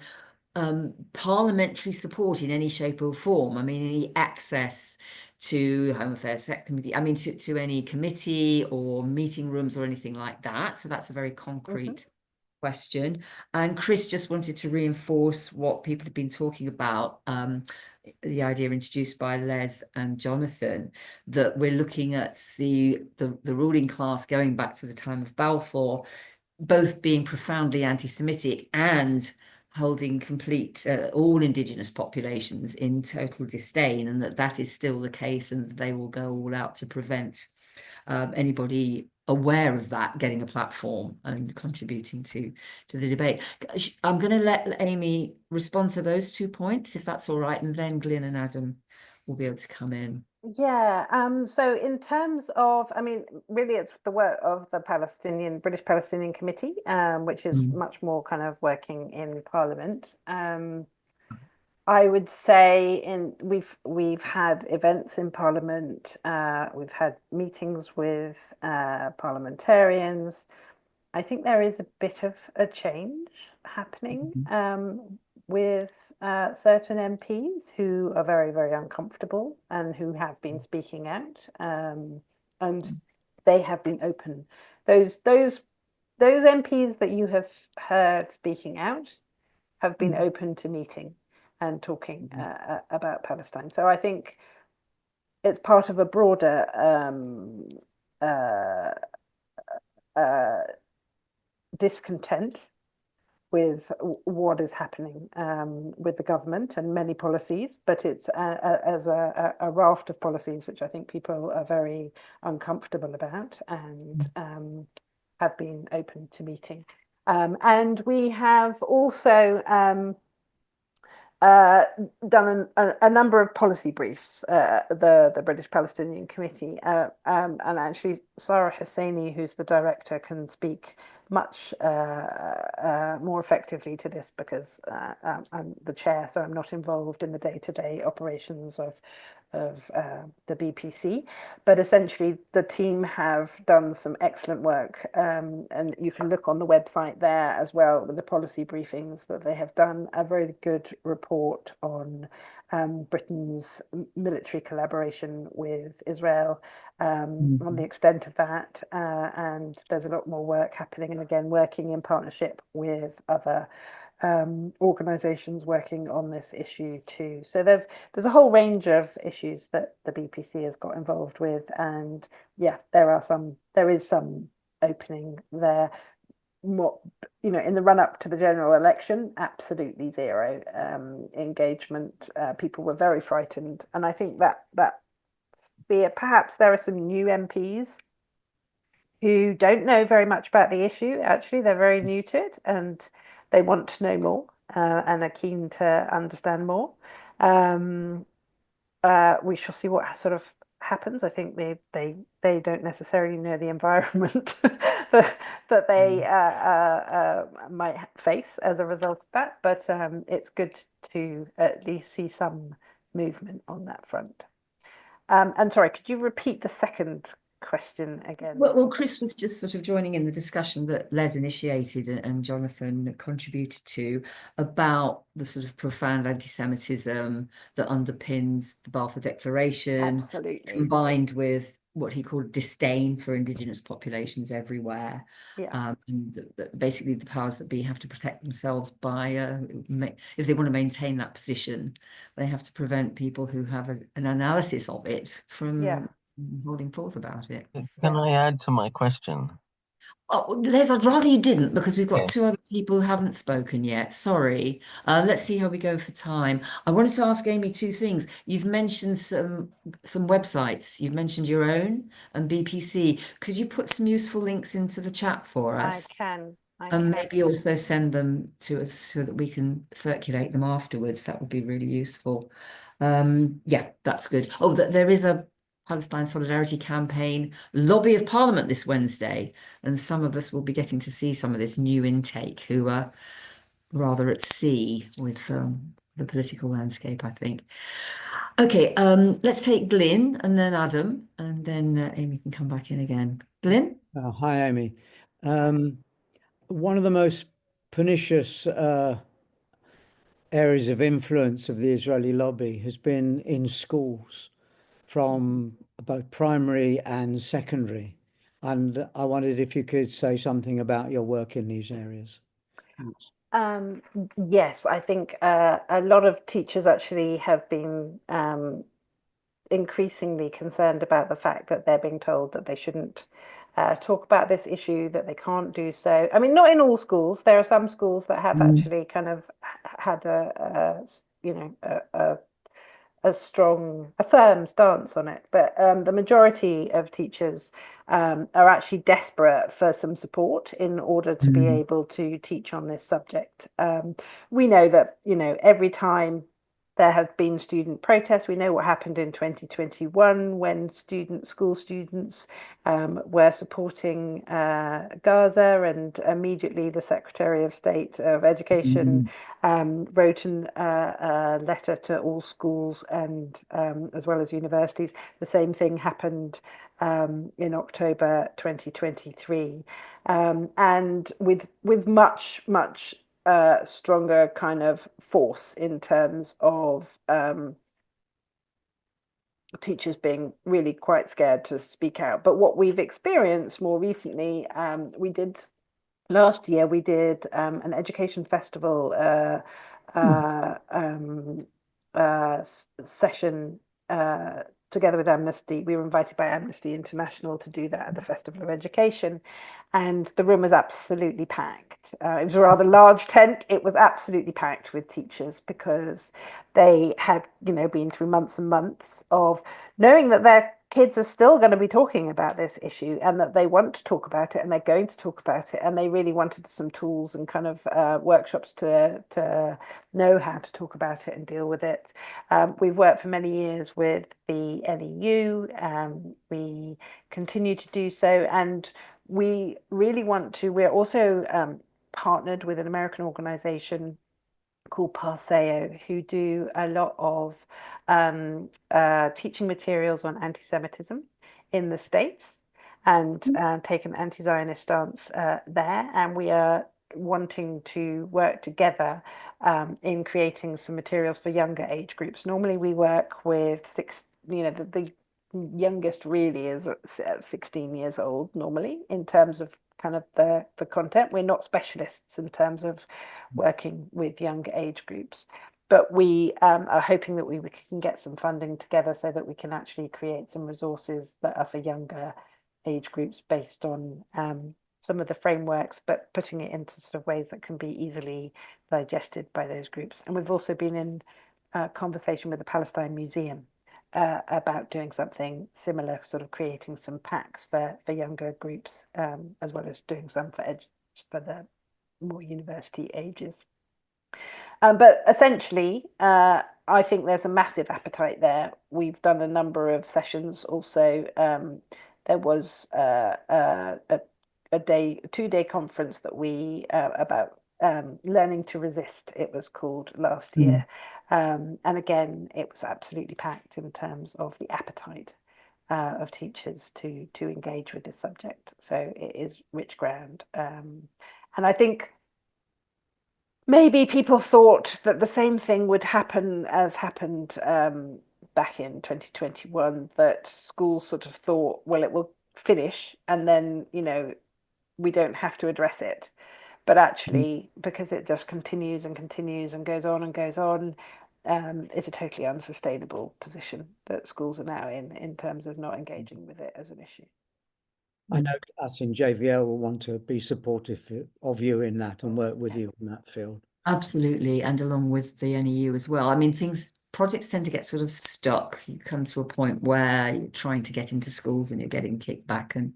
parliamentary support in any shape or form. I mean, any access to Home Affairs Select Committee, I mean, to any committee or meeting rooms or anything like that. So that's a very concrete question. And Chris just wanted to reinforce what people have been talking about, the idea introduced by Les and Jonathan, that we're looking at the ruling class going back to the time of Balfour, both being profoundly anti-Semitic and holding complete all indigenous populations in total disdain, and that is still the case, and they will go all out to prevent anybody aware of that getting a platform and contributing to the debate. I'm going to let Aimee respond to those 2 points, if that's all right, and then Glyn and Adam will be able to come in. Yeah, so in terms of, I mean, really it's the work of the British-Palestinian Committee, which is much more kind of working in Parliament. I would say we've had events in Parliament, we've had meetings with parliamentarians. I think there is a bit of a change happening with certain MPs who are very, very uncomfortable and who have been speaking out, and they have been open. Those MPs that you have heard speaking out have been open to meeting and talking about Palestine. So I think it's part of a broader discontent with what is happening with the government and many policies, but it's as a raft of policies which I think people are very uncomfortable about and have been open to meeting. And we have also done a number of policy briefs, the British-Palestinian Committee, and actually Sarah Hosseini, who's the director, can speak much more effectively to this because I'm the chair, so I'm not involved in the day-to-day operations of the BPC, but essentially the team have done some excellent work, and you can look on the website there as well with the policy briefings that they have done. A very good report on Britain's military collaboration with Israel, on the extent of that, and there's a lot more work happening, and again working in partnership with other organisations working on this issue too. So there's a whole range of issues that the BPC has got involved with, and yeah, there is some opening there. What, you know, in the run up to the general election, absolutely zero engagement. People were very frightened, and I think that perhaps there are some new MPs who don't know very much about the issue. Actually, they're very new to it, and they want to know more and are keen to understand more. We shall see what sort of happens. I think they don't necessarily know the environment that they might face as a result of that, but it's good to at least see some movement on that front. And sorry, could you repeat the second question again? Well, Chris was just sort of joining in the discussion that Les initiated and Jonathan contributed to about the sort of profound anti-Semitism that underpins the Balfour Declaration, Absolutely, combined with what he called disdain for indigenous populations everywhere. yeah. And basically the powers that be have to protect themselves by, if they want to maintain that position, they have to prevent people who have an analysis of it from holding forth about it. Can I add to my question? Oh, Les, I'd rather you didn't, because we've got Okay. two other people who haven't spoken yet. Sorry. Let's see how we go for time. I wanted to ask Aimee two things. You've mentioned some websites. You've mentioned your own and BPC. Could you put some useful links into the chat for us? I can. And maybe also send them to us so that we can circulate them afterwards. That would be really useful. Yeah, that's good. Oh, there is a Palestine Solidarity Campaign lobby of Parliament this Wednesday, and some of us will be getting to see some of this new intake who are rather at sea with the political landscape, I think. Okay, let's take Glyn and then Adam, and then Aimee can come back in again. Glyn? Hi, Aimee. One of the most pernicious areas of influence of the Israeli lobby has been in schools, from both primary and secondary. And I wondered if you could say something about your work in these areas. Yes, I think a lot of teachers actually have been increasingly concerned about the fact that they're being told that they shouldn't talk about this issue, that they can't do so. I mean, not in all schools. There are some schools that have actually kind of had a firm stance on it, but the majority of teachers are actually desperate for some support in order to be able to teach on this subject. We know that, you know, every time there have been student protests, we know what happened in 2021 when school students were supporting Gaza, and immediately the Secretary of State of Education wrote a letter to all schools and as well as universities. The same thing happened in October 2023, and with much stronger kind of force in terms of teachers being really quite scared to speak out. But what we've experienced more recently, last year we did an education festival session together with Amnesty. We were invited by Amnesty International to do that at the Festival of Education, and the room was absolutely packed. It was a rather large tent. It was absolutely packed with teachers because they had, you know, been through months and months of knowing that their kids are still going to be talking about this issue, and that they want to talk about it, and they're going to talk about it, and they really wanted some tools and kind of workshops to know how to talk about it and deal with it. We've worked for many years with the NEU. We continue to do so, and we really want to. We're also partnered with an American organization called Parseo, who do a lot of teaching materials on anti-Semitism in the States, and take an anti-Zionist stance there. And we are wanting to work together in creating some materials for younger age groups. Normally we work with the youngest really is 16 years old normally in terms of kind of the content. We're not specialists in terms of working with younger age groups, but we are hoping that we can get some funding together so that we can actually create some resources that are for younger age groups based on some of the frameworks, but putting it into sort of ways that can be easily digested by those groups. And we've also been in conversation with the Palestine Museum about doing something similar, sort of creating some packs for younger groups, as well as doing some for the more university ages. But essentially, I think there's a massive appetite there. We've done a number of sessions also. There was a 2-day conference that we about learning to resist, it was called, last year. And again, it was absolutely packed in terms of the appetite of teachers to engage with this subject. So it is rich ground. And I think maybe people thought that the same thing would happen as happened back in 2021, that schools sort of thought, well, it will finish and then, we don't have to address it. But actually, because it just continues and continues and goes on and goes on, it's a totally unsustainable position that schools are now in terms of not engaging with it as an issue. I know us in JVL will want to be supportive of you in that and work with you in that field. Absolutely, and along with the NEU as well. I mean, projects tend to get sort of stuck. You come to a point where you're trying to get into schools and you're getting kicked back, and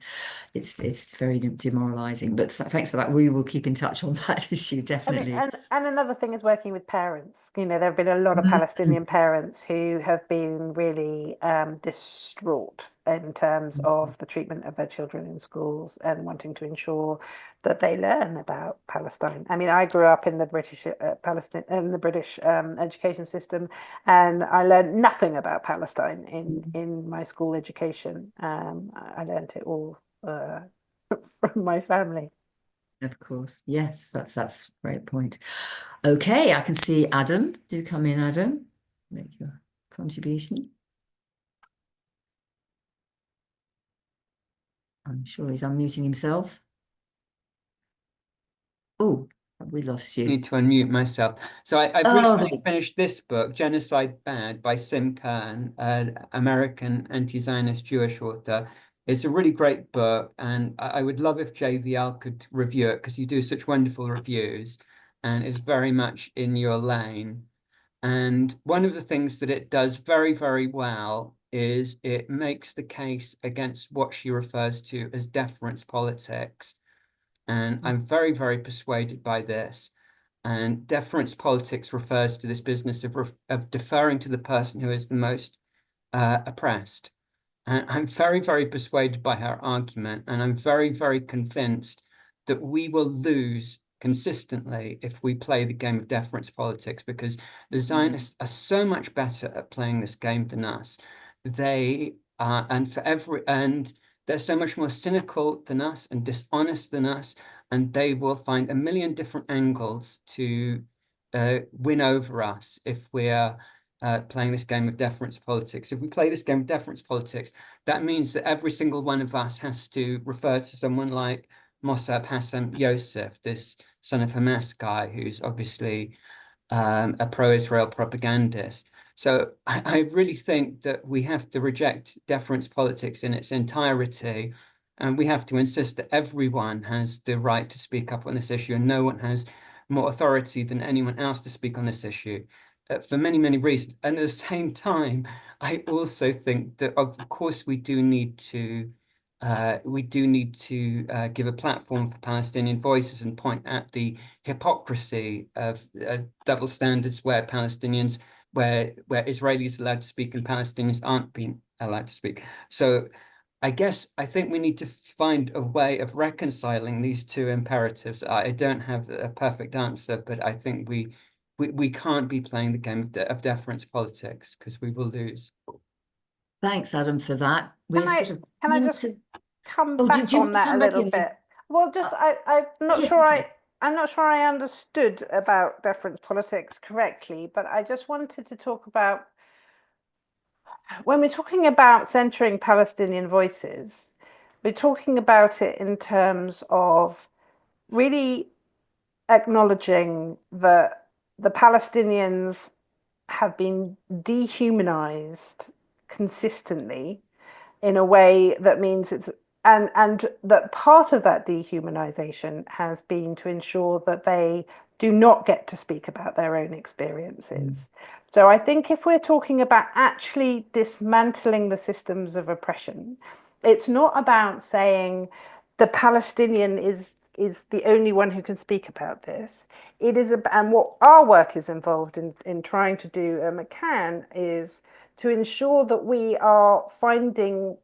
it's very demoralizing. But thanks for that. We will keep in touch on that issue, definitely. And another thing is working with parents. There have been a lot of Palestinian parents who have been really distraught in terms of the treatment of their children in schools, and wanting to ensure that they learn about Palestine. I mean, I grew up in the British education system, and I learned nothing about Palestine in my school education. I learned it all from my family. Of course, yes, that's a great point. Okay, I can see Adam. Do come in, Adam. Make your contribution. I'm sure he's unmuting himself. Oh, we lost you. I need to unmute myself. So I've recently finished this book, Genocide Bad, by Sim Kern, an American anti-Zionist Jewish author. It's a really great book, and I would love if JVL could review it, because you do such wonderful reviews, and it's very much in your lane. And one of the things that it does very, very well is it makes the case against what she refers to as deference politics. And I'm very, very persuaded by this. And deference politics refers to this business of deferring to the person who is the most oppressed. And I'm very, very persuaded by her argument. And I'm very, very convinced that we will lose consistently if we play the game of deference politics, because the Zionists are so much better at playing this game than us. They are, and they're so much more cynical than us and dishonest than us, and they will find a million different angles to win over us if we're playing this game of deference politics. If we play this game of deference politics, that means that every single one of us has to refer to someone like Mossab Hassan Yosef, this son of Hamas guy, who's obviously a pro-Israel propagandist. So I really think that we have to reject deference politics in its entirety, and we have to insist that everyone has the right to speak up on this issue, and no one has more authority than anyone else to speak on this issue. for many, many reasons. And at the same time, I also think that, of course, we do need to give a platform for Palestinian voices and point at the hypocrisy of double standards where Israelis are allowed to speak and Palestinians aren't being allowed to speak. So I think we need to find a way of reconciling these two imperatives. I don't have a perfect answer, but I think we can't be playing the game of deference politics, because we will lose. Thanks, Adam, for that. Can I just come back on that a little bit? Well, just I'm not sure I'm not sure I understood about deference politics correctly, but I just wanted to talk about, when we're talking about centering Palestinian voices, we're talking about it in terms of really acknowledging that the Palestinians have been dehumanized consistently in a way that means and that part of that dehumanization has been to ensure that they do not get to speak about their own experiences. So I think if we're talking about actually dismantling the systems of oppression, it's not about saying the Palestinian is the only one who can speak about this. It is and what our work is involved in trying to do at Makan is to ensure that we are finding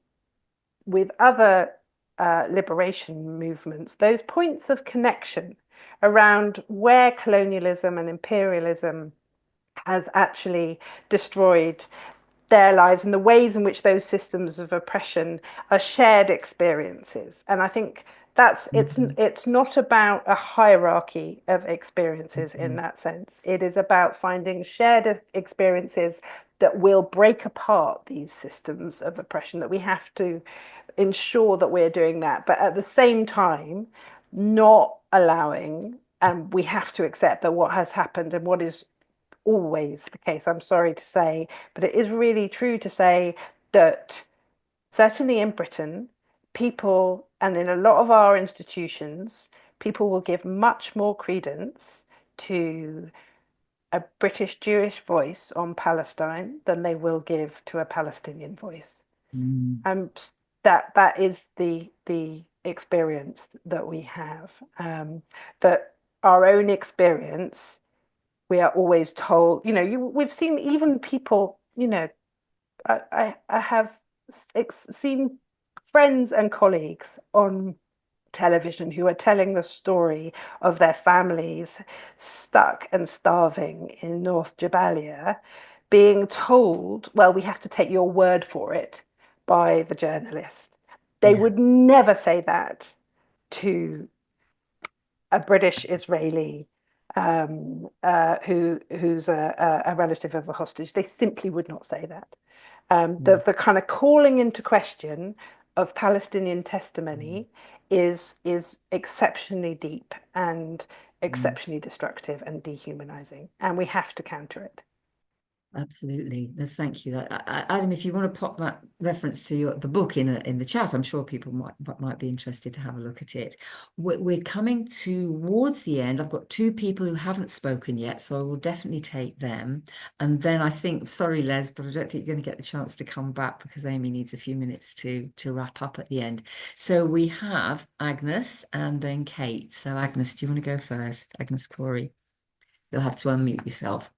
with other liberation movements those points of connection around where colonialism and imperialism has actually destroyed their lives and the ways in which those systems of oppression are shared experiences. And I think that's it's not about a hierarchy of experiences in that sense. It is about finding shared experiences that will break apart these systems of oppression, that we have to ensure that we're doing that, but at the same time not allowing, and we have to accept that what has happened and what is always the case, I'm sorry to say, but it is really true to say that certainly in Britain, people, and in a lot of our institutions, people will give much more credence to a British Jewish voice on Palestine than they will give to a Palestinian voice. That is the experience that we have, that our own experience, we are always told, we've seen even people, I have seen friends and colleagues on television who are telling the story of their families stuck and starving in North Jabalia, being told, well, we have to take your word for it, by the journalist. They would never say that to a British Israeli who's a relative of a hostage. They simply would not say that. The kind of calling into question of Palestinian testimony is exceptionally deep and exceptionally destructive and dehumanizing, and we have to counter it. Absolutely. Thank you. Adam, if you want to pop that reference to the book in the chat, I'm sure people might be interested to have a look at it. We're coming towards the end. I've got two people who haven't spoken yet, so I will definitely take them. And then I think, sorry, Les, but I don't think you're going to get the chance to come back because Aimee needs a few minutes to wrap up at the end. So we have Agnes and then Kate. So Agnes, do you want to go first? Agnes Corey. You'll have to unmute yourself.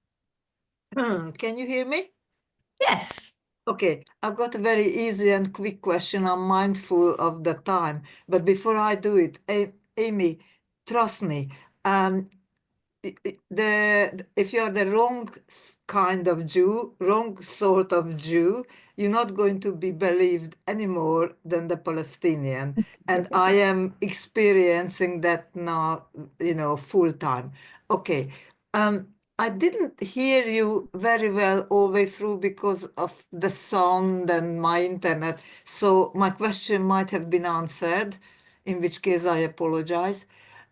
Can you hear me? Yes. Okay, I've got a very easy and quick question. I'm mindful of the time, but before I do it, Aimee, trust me, if you're the wrong kind of Jew, wrong sort of Jew, you're not going to be believed any more than the Palestinian. And I am experiencing that now, full time. Okay. I didn't hear you very well all the way through because of the sound and my internet. So my question might have been answered, in which case I apologize.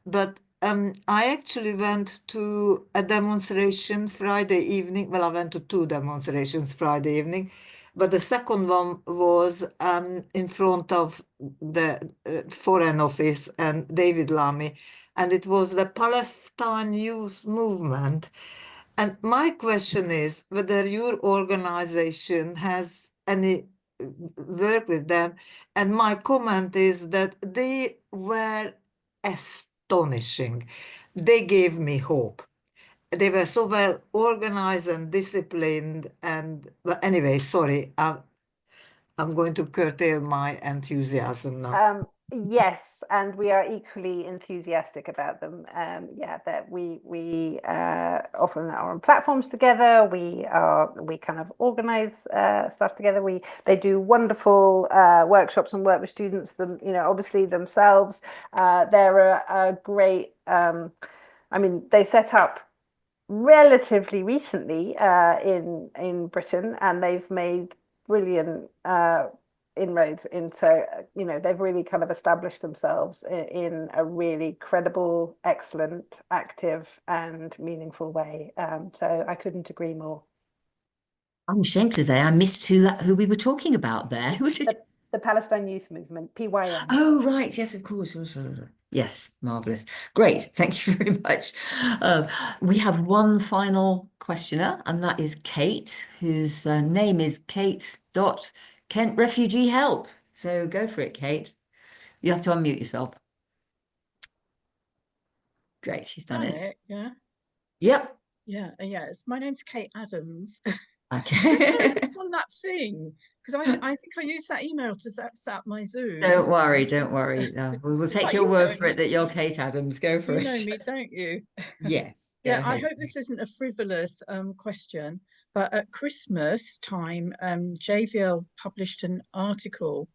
But I actually went to a demonstration Friday evening. Well, I went to two demonstrations Friday evening, but the second one was in front of the Foreign Office and David Lammy, and it was the Palestine Youth Movement. And my question is whether your organization has any work with them. And my comment is that they were astonishing. They gave me hope. They were so well organized and disciplined. And but anyway, sorry, I'm going to curtail my enthusiasm now. Yes, and we are equally enthusiastic about them. Yeah, that we often are on platforms together. We kind of organize stuff together. They do wonderful workshops and work with students. Obviously themselves. They're a great. I mean, they set up relatively recently in Britain, and they've made brilliant inroads into, they've really kind of established themselves in a really credible, excellent, active and meaningful way. So I couldn't agree more. I'm ashamed to say I missed who we were talking about there. Who was it? The Palestine Youth Movement, PYM. Oh, right. Yes, of course. Yes, marvelous. Great. Thank you very much. We have one final questioner, and that is Kate, whose name is Kate.Kent Refugee Help. So go for it, Kate. You have to unmute yourself. Great, she's done it. Yeah. Yep. Yeah. My name's Kate Adams. Okay. It's on that thing because I think I used that email to set up my Zoom. Don't worry. We will take your word for it that you're Kate Adams. Go for it. You know me, don't you? Yes. Yeah, I hope this isn't a frivolous question, but at Christmas time, JVL published an article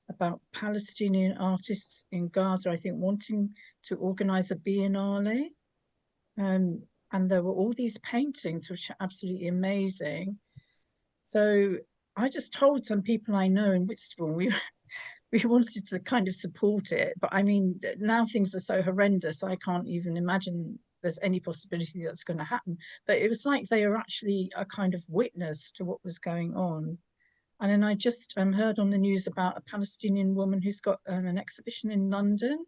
about Palestinian artists in Gaza, I think, wanting to organize a biennale. And there were all these paintings, which are absolutely amazing. So I just told some people I know in Whitstable we wanted to kind of support it. But I mean, now things are so horrendous, I can't even imagine there's any possibility that's going to happen. But it was like they are actually a kind of witness to what was going on. And then I just heard on the news about a Palestinian woman who's got an exhibition in London,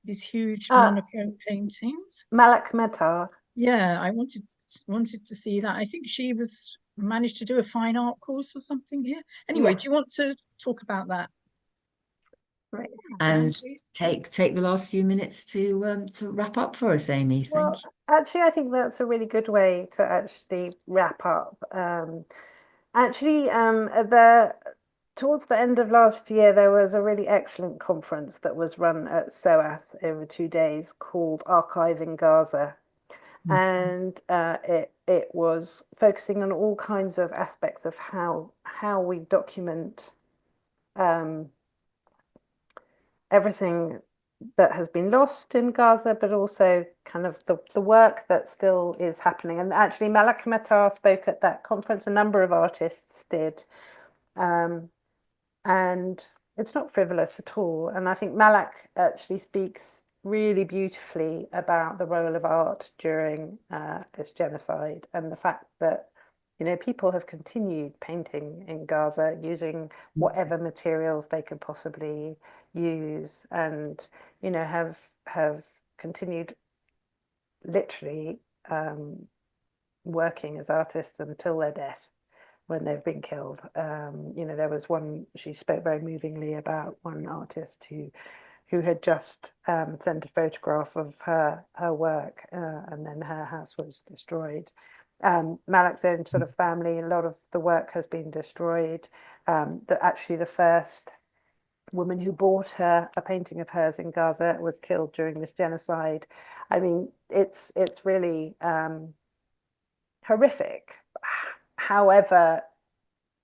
these huge monochrome paintings. Malak Medtar. Yeah, I wanted to see that. I think she managed to do a fine art course or something here. Anyway, do you want to talk about that? Right. And take the last few minutes to wrap up for us, Aimee. Thank you. Actually, I think that's a really good way to actually wrap up. Towards the end of last year, there was a really excellent conference that was run at SOAS over 2 days called Archiving Gaza. And it was focusing on all kinds of aspects of how we document everything that has been lost in Gaza, but also kind of the work that still is happening. And actually, Malak Medtar spoke at that conference. A number of artists did. And it's not frivolous at all. And I think Malak actually speaks really beautifully about the role of art during this genocide and the fact that, people have continued painting in Gaza using whatever materials they could possibly use, and have continued literally working as artists until their death, when they've been killed. There was one, she spoke very movingly about one artist who had just sent a photograph of her work, and then her house was destroyed. Malak's own sort of family, a lot of the work has been destroyed. Actually, the first woman who bought her a painting of hers in Gaza was killed during this genocide. I mean, it's really horrific. However,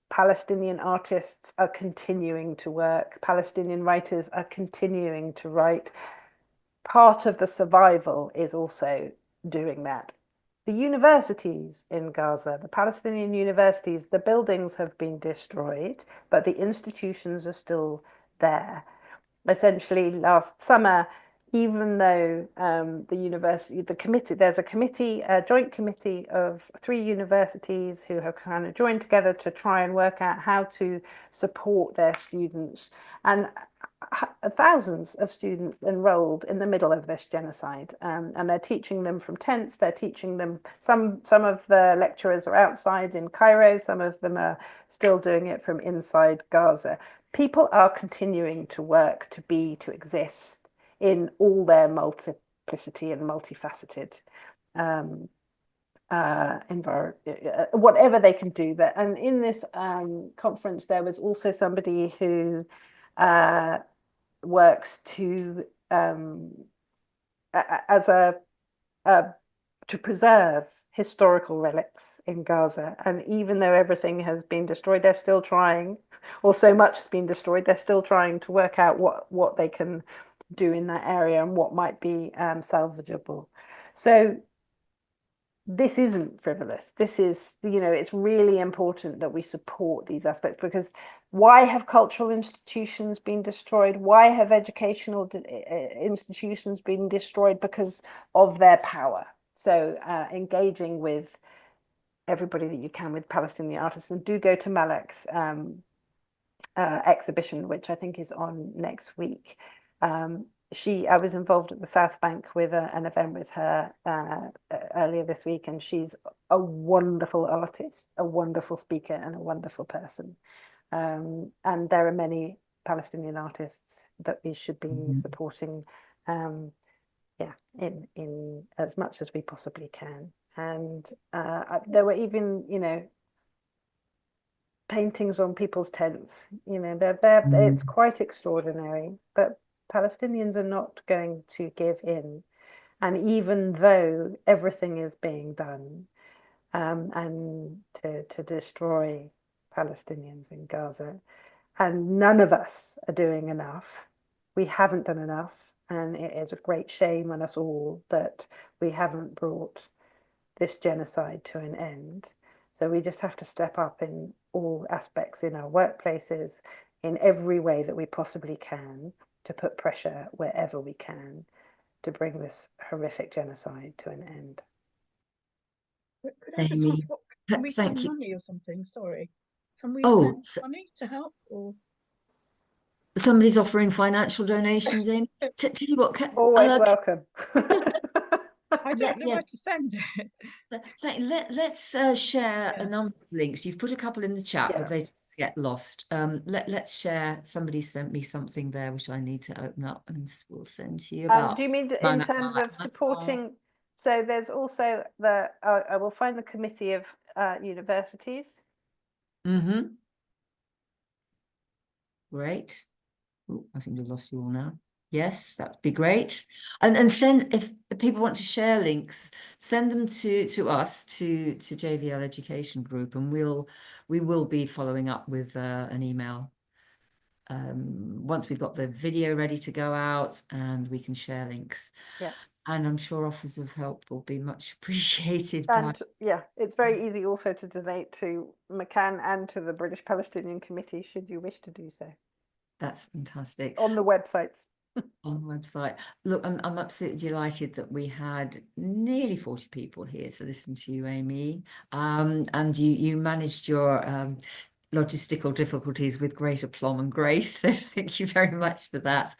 Palestinian artists are continuing to work. Palestinian writers are continuing to write. Part of the survival is also doing that. The universities in Gaza, the Palestinian universities, the buildings have been destroyed, but the institutions are still there. Essentially, last summer, even though there's a joint committee of 3 universities who have kind of joined together to try and work out how to support their students. And thousands of students enrolled in the middle of this genocide, and they're teaching them from tents. They're teaching them, some of the lecturers are outside in Cairo, some of them are still doing it from inside Gaza. People are continuing to work, to exist in all their multiplicity and multifaceted whatever they can do that. And in this conference, there was also somebody who works to to preserve historical relics in Gaza. And even though everything has been destroyed, they're still trying, or so much has been destroyed, they're still trying to work out what they can do in that area and what might be salvageable. So this isn't frivolous. This is, it's really important that we support these aspects, because why have cultural institutions been destroyed? Why have educational institutions been destroyed? Because of their power. So engaging with everybody that you can with Palestinian artists, and do go to Malek's exhibition, which I think is on next week. I was involved at the South Bank with an event with her earlier this week, and she's a wonderful artist, a wonderful speaker, and a wonderful person. And there are many Palestinian artists that we should be supporting, in as much as we possibly can. And there were even, paintings on people's tents. It's quite extraordinary, but Palestinians are not going to give in. And even though everything is being done and to destroy Palestinians in Gaza, and none of us are doing enough, we haven't done enough. And it is a great shame on us all that we haven't brought this genocide to an end. So we just have to step up in all aspects, in our workplaces, in every way that we possibly can, to put pressure wherever we can to bring this horrific genocide to an end. Could I just ask, can we send money or something? Sorry. Can we send money to help? Or somebody's offering financial donations in? Tell you what, always welcome. I don't know where to send it. Let's share a number of links. You've put a couple in the chat, but they get lost. Let's share. Somebody sent me something there which I need to open up, and we'll send to you about. Do you mean in terms of supporting? So there's also I will find the committee of universities. Great. Ooh, I think we've lost you all now. Yes, that'd be great. And send, if people want to share links, send them to us, to JVL Education Group, and we will be following up with an email once we've got the video ready to go out, and we can share links. Yeah. And I'm sure offers of help will be much appreciated. And it's very easy also to donate to Makan and to the British-Palestinian Committee, should you wish to do so. That's fantastic. On the websites. On the website. Look, I'm absolutely delighted that we had nearly 40 people here to listen to you, Aimee. And you managed your logistical difficulties with great aplomb and grace. So thank you very much for that.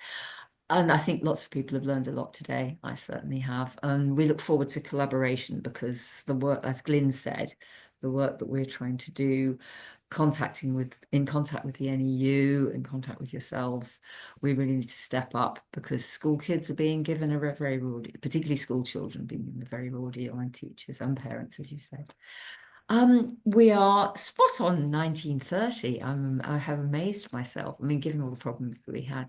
And I think lots of people have learned a lot today. I certainly have. And we look forward to collaboration, because the work, as Glyn said, the work that we're trying to do, in contact with the NEU, in contact with yourselves, we really need to step up, because school kids are being given a very raw, particularly school children being given a very raw deal, and teachers and parents, as you said. We are spot on 1930. I have amazed myself. I mean, given all the problems that we had.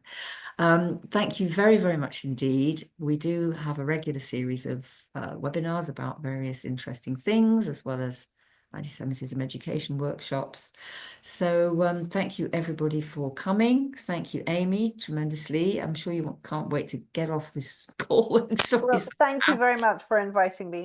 Thank you very, very much indeed. We do have a regular series of webinars about various interesting things, as well as anti-Semitism education workshops. So thank you everybody for coming. Thank you, Aimee, tremendously. I'm sure you can't wait to get off this call. And sorry. Well, thank you very much for inviting me.